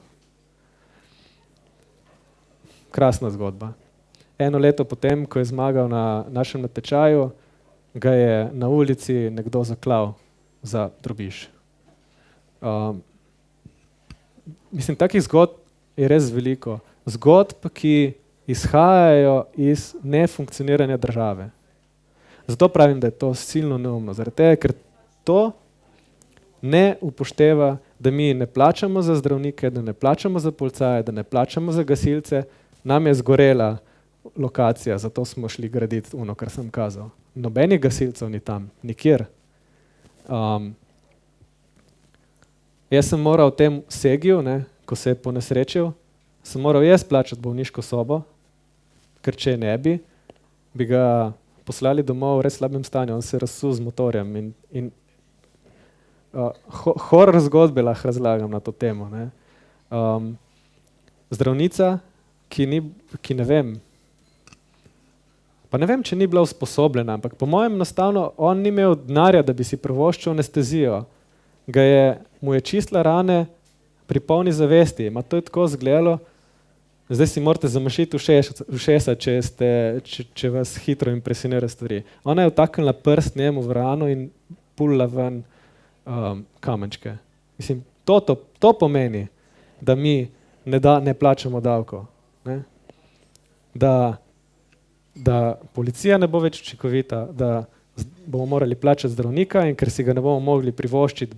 Krasna zgodba. Eno leto potem, ko je zmagal na našem natečaju, ga je na ulici nekdo zaklal za drobiž. Mislim, takih zgodb je res veliko. Zgodb, ki izhajajo iz nefunkcioniranja države. Zato pravim, da je to silno neumno. Zaradi tega, ker to ne upošteva, da mi ne plačamo za zdravnike, da ne plačamo za policaje, da ne plačamo za gasilce. Nam je zgorela lokacija, zato smo šli graditi ono, kar sem kazal. Nobenih gasilcev ni tam, nikjer. Jaz sem moral v tem Segiju, ne, ko se je ponesrečil, sem moral jaz plačati bolniško sobo, ker če ne bi ga poslali domov v res slabem stanju, on se je razsul z motorjem in horror zgodbe lahko razlagam na to temo. Ne. Zdravnica, ki ne vem, pa ne vem, če ni bila usposobljena, ampak po mojem enostavno on ni imel denarja, da bi si privoščil anestezijo. Mu je čistila rane pri polni zavesti. Ma to je tako izgledalo, zdaj si morate zamašiti ušesa, če vas hitro impresionira stvari. Ona je vtaknila prst njemu v rano in pulila ven kamenčke. Mislim, to pomeni, da mi ne plačamo davko. Ne? Da policija ne bo več učinkovita, da bomo morali plačati zdravnika in ker si ga ne bomo mogli privoščiti,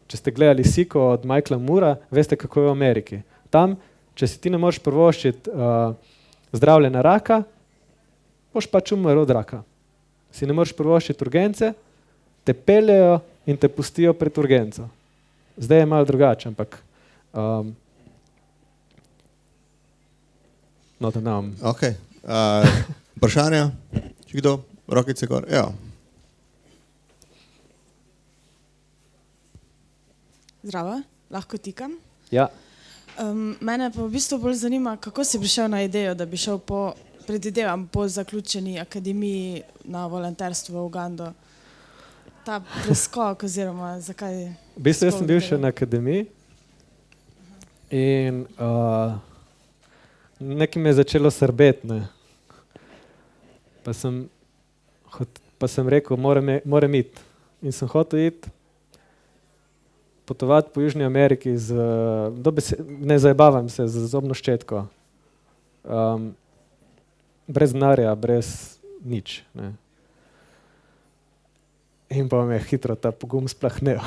če ste gledali Siko od Michaela Moora, veste, kako je v Ameriki. Tam, če si ti ne moreš privoščiti zdravljenja raka, boš pač umrl od raka. Si ne moreš privoščiti urgence, te peljejo in te pustijo pred urgenco. Zdaj je malo drugače, ampak no, da nam. Ok. Vprašanja? Če kdo? Rokice gor? Ja. Zdravo, lahko tikam. Ja. Mene pa v bistvu bolj zanima, kako si prišel na idejo, da bi šel po zaključeni akademiji na volonterstvo v Ugando. Ta preskok oziroma zakaj? V bistvu jaz sem bil še na akademiji in nekaj me je začelo srbeti. Ne. Pa sem rekel, moram iti. In sem hotel iti potovati po Južni Ameriki ne zajebavam se, z zobno ščetko. Brez denarja, brez nič. Ne. In pa me je hitro ta pogum splahnel.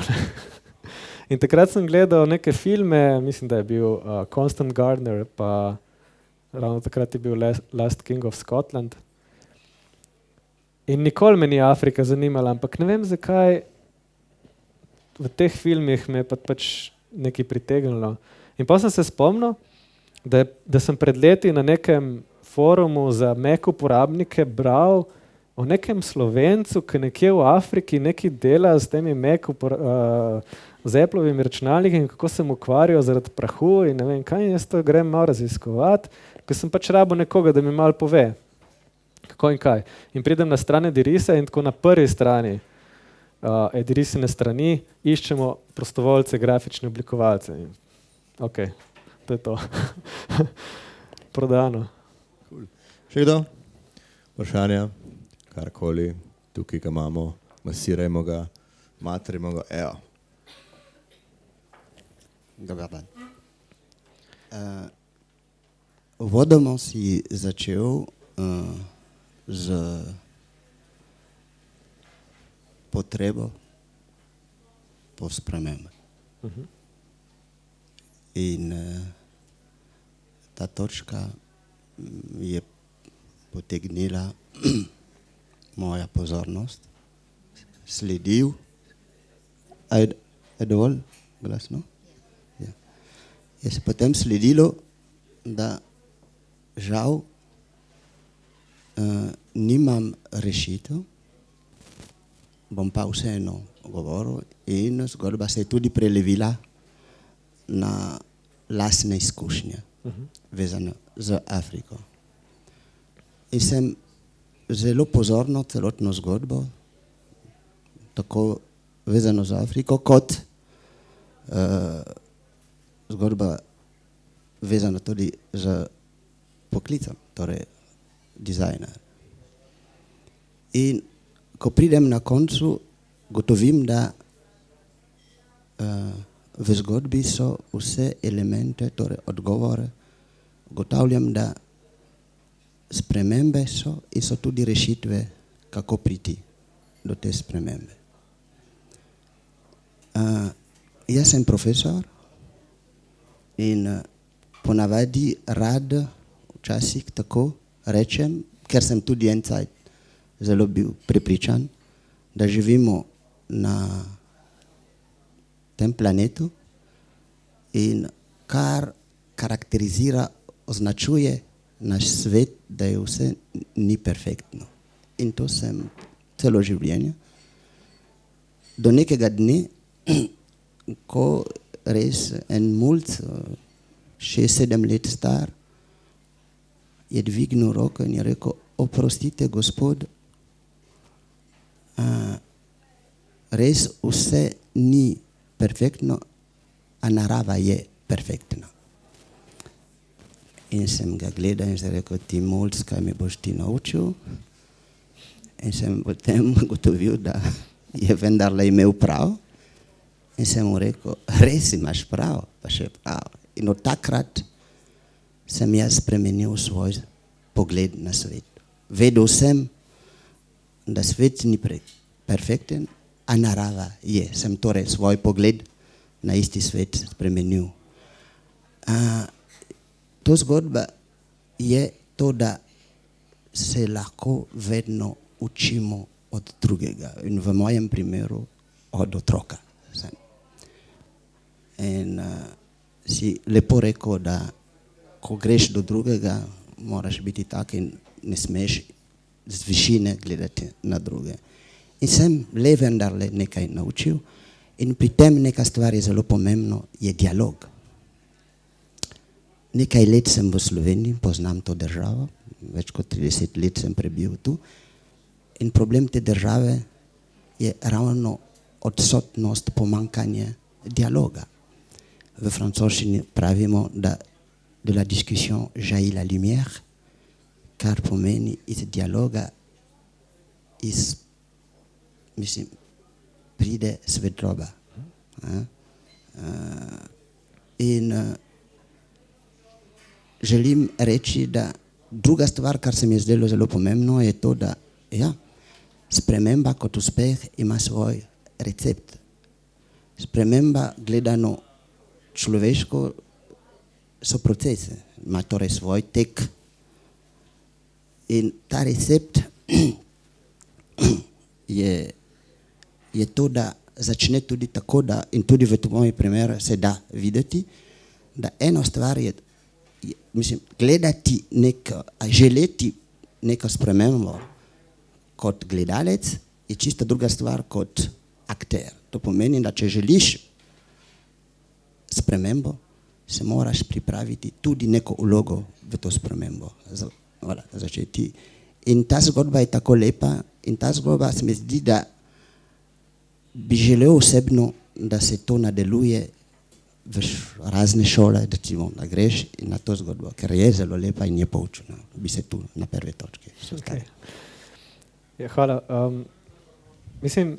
In takrat sem gledal neke filme, mislim, da je bil Constant Gardner, pa ravno takrat je bil Last King of Scotland. In nikoli me ni Afrika zanimala, ampak ne vem, zakaj v teh filmih me je pač nekaj pritegnilo. In pa sem se spomnil, da sem pred leti na nekem forumu za Mac uporabnike bral o nekem Slovencu, ki nekje v Afriki nekaj dela s temi Mac z Applovimi računalniki in kako se mu kvarijo zaradi prahu in ne vem kaj, in jaz to grem malo raziskovati, ker sem pač rabil nekoga, da mi malo pove, kako in kaj. In pridem na stran Edirisa in tako na prvi strani Edirisine strani iščemo prostovoljce, grafične oblikovalce. In, ok, to je to. Prodano. Cool. Še kdo? Vprašanja? Karkoli, tukaj ga imamo, masirajmo ga, matrimo ga, evo. Dobar dan. Uvodoma si začel z potrebo po spremembi. In ta točka je potegnila moja pozornost, sledil. Je dovolj glasno? Ja. Je se potem sledilo, da žal nimam rešitev, bom pa vseeno govoril in zgodba se je tudi prelevila na lastne izkušnje, vezane z Afriko. In sem zelo pozorno celotno zgodbo, tako vezano z Afriko, kot zgodba vezana tudi z poklicem, torej dizajner. In ko pridem na koncu, gotovim, da v zgodbi so vse elemente, torej odgovore, ugotavljam, da spremembe so in so tudi rešitve, kako priti do te spremembe. Jaz sem profesor in ponavadi rad včasih tako rečem, ker sem tudi en cajt zelo bil prepričan, da živimo na tem planetu in kar karakterizira, označuje naš svet, da je vse ni perfektno. In to sem celo življenje. Do nekega dne, ko res en mulc, 6-7 let star, je dvignil roko in je rekel, oprostite, gospod, res vse ni perfektno, a narava je perfektna. In sem ga gledal in sem rekel, ti mulc, kaj me boš ti naučil? In sem potem ugotovil, da je vendarle imel prav. In sem mu rekel, res imaš prav, pa še prav. In od takrat sem jaz spremenil svoj pogled na svet. Vedel sem, da svet ni perfekten, a narava je. Sem torej svoj pogled na isti svet spremenil. To zgodba je to, da se lahko vedno učimo od drugega. In v mojem primeru od otroka. In si lepo rekel, da ko greš do drugega, moraš biti tak in ne smeš z višine gledati na druge. In sem le vendarle nekaj naučil in pri tem neka stvar je zelo pomembno, je dialog. Nekaj let sem v Sloveniji, poznam to državo, več kot 30 let sem prebil tu in problem te države je ravno odsotnost, pomankanje dialoga. V francoščini pravimo, da de la discussion jaillit la lumière, kar pomeni iz dialoga pride svetloba. In želim reči, da druga stvar, kar se mi je zdelo zelo pomembno, je to, da sprememba kot uspeh ima svoj recept. Sprememba gledano človeško so procese, ima torej svoj tek. In ta recept je to, da začne tudi tako, da, in tudi v mojem primeru se da videti, da eno stvar je, gledati želeti neko spremembo kot gledalec je čisto druga stvar kot akter. To pomeni, da če želiš spremembo, se moraš pripraviti tudi neko vlogo v to spremembo. Začeti. In ta zgodba je tako lepa in ta zgodba se mi zdi, da bi želel osebno, da se to nadaljuje v razne šole, da greš na to zgodbo, ker je zelo lepa in je poučena. Bi se tu na prve točke. Okay. Ja, hvala. Mislim,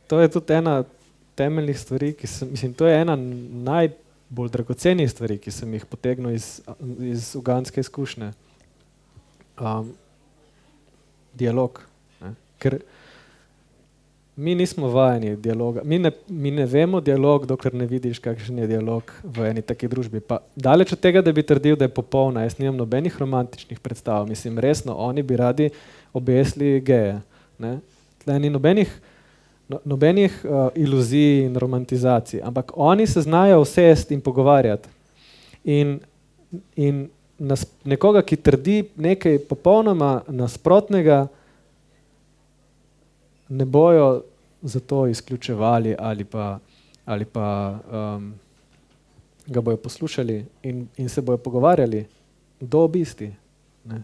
to je tudi ena temeljnih stvari, to je ena najbolj dragocenih stvari, ki sem jih potegnil iz ugandske izkušnje. Dialog. Ne? Ker mi nismo vajeni dialoga. Mi ne vemo dialog, dokler ne vidiš, kakšen je dialog v eni taki družbi. Pa daleč od tega, da bi trdil, da je popolna. Jaz nimam nobenih romantičnih predstav. Mislim, resno, oni bi radi obesili geje. Ne? Tle ni nobenih iluzij in romantizacij. Ampak oni se znajo usesti in pogovarjati. In nekoga, ki trdi nekaj popolnoma nasprotnega, ne bojo zato izključevali ali pa ga bojo poslušali in se bojo pogovarjali do obisti. Ne.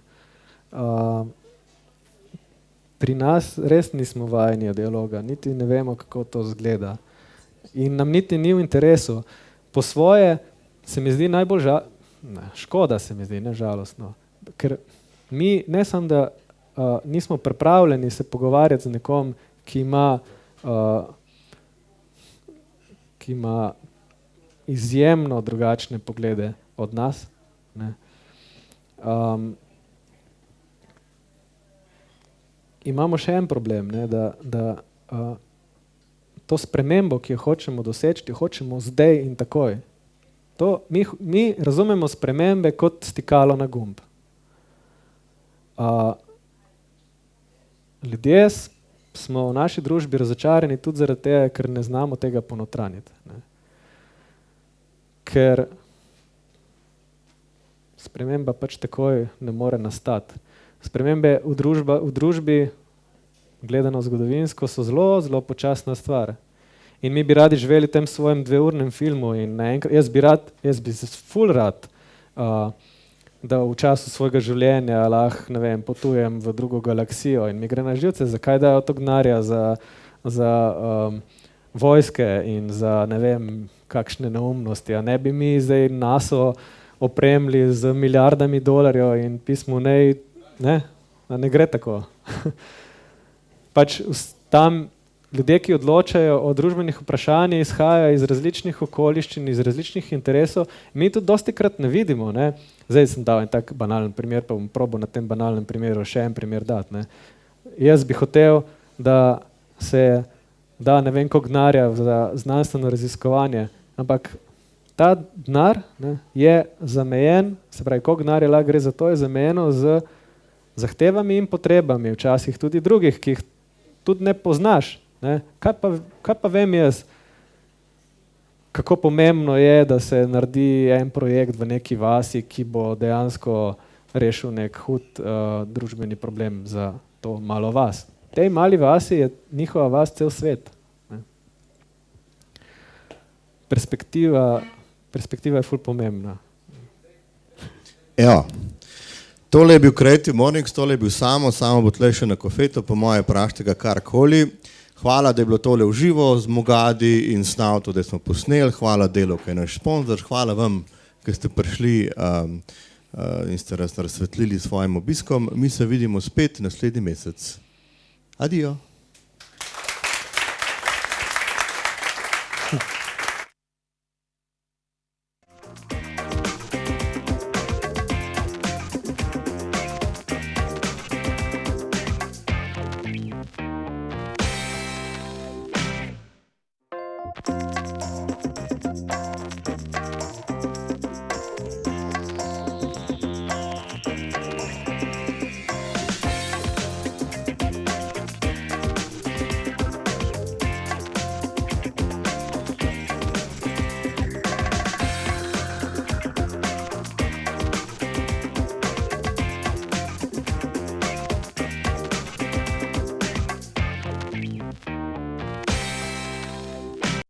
Pri nas res nismo vajeni dialoga, niti ne vemo, kako to izgleda. In nam niti ni v interesu. Po svoje se mi zdi najbolj škoda se mi zdi, ne žalostno. Ker mi ne samo, da nismo pripravljeni se pogovarjati z nekom, ki ima izjemno drugačne poglede od nas. Ne. Imamo še en problem, ne, da to spremembo, ki jo hočemo doseči, hočemo zdaj in takoj. Mi razumemo spremembe kot stikalo na gumb. Ljudje smo v naši družbi razočarani tudi zaradi tega, ker ne znamo tega ponotraniti. Ne. Ker sprememba pač takoj ne more nastati. Spremembe v družbi, gledano zgodovinsko, so zelo, zelo počasna stvar. In mi bi radi živeli v tem svojem 2-urnem filmu in jaz bi ful rad, da v času svojega življenja ne vem, potujem v drugo galaksijo in mi gre na živce, zakaj dajo to denarja za vojske in za ne vem kakšne neumnosti. A ne bi mi zdaj NASA opremili z milijardami dolarjev in pismo ne gre tako. Pač tam ljudje, ki odločajo o družbenih vprašanjih, izhajajo iz različnih okoliščin, iz različnih interesov. Mi tudi dostikrat ne vidimo. Ne? Zdaj sem dal en tak banalen primer, pa bom probal na tem banalnem primeru še en primer dati. Ne? Jaz bi hotel, da se da ne vem koliko denarja za znanstveno raziskovanje, ampak ta denar je zamejen, se pravi, koliko denarja lahko gre za to, je zamejeno z zahtevami in potrebami, včasih tudi drugih, ki jih tudi ne poznaš. Ne? Kaj pa vem jaz, kako pomembno je, da se naredi en projekt v neki vasi, ki bo dejansko rešil nek hud družbeni problem za to malo vas. V tej mali vasi je njihova vas cel svet. Ne? Perspektiva je ful pomembna. Ja. Tole je bil Creative Mornings, tole je bil Samo bo tle še na kofetu, po moje prašte ga karkoli. Hvala, da je bilo tole v živo z Mogadi in Snauto, da smo posneli. Hvala Delu, ki je naš sponzor. Hvala vam, ki ste prišli in ste razsvetlili svojim obiskom. Mi se vidimo spet naslednji mesec. Adijo. Thank you.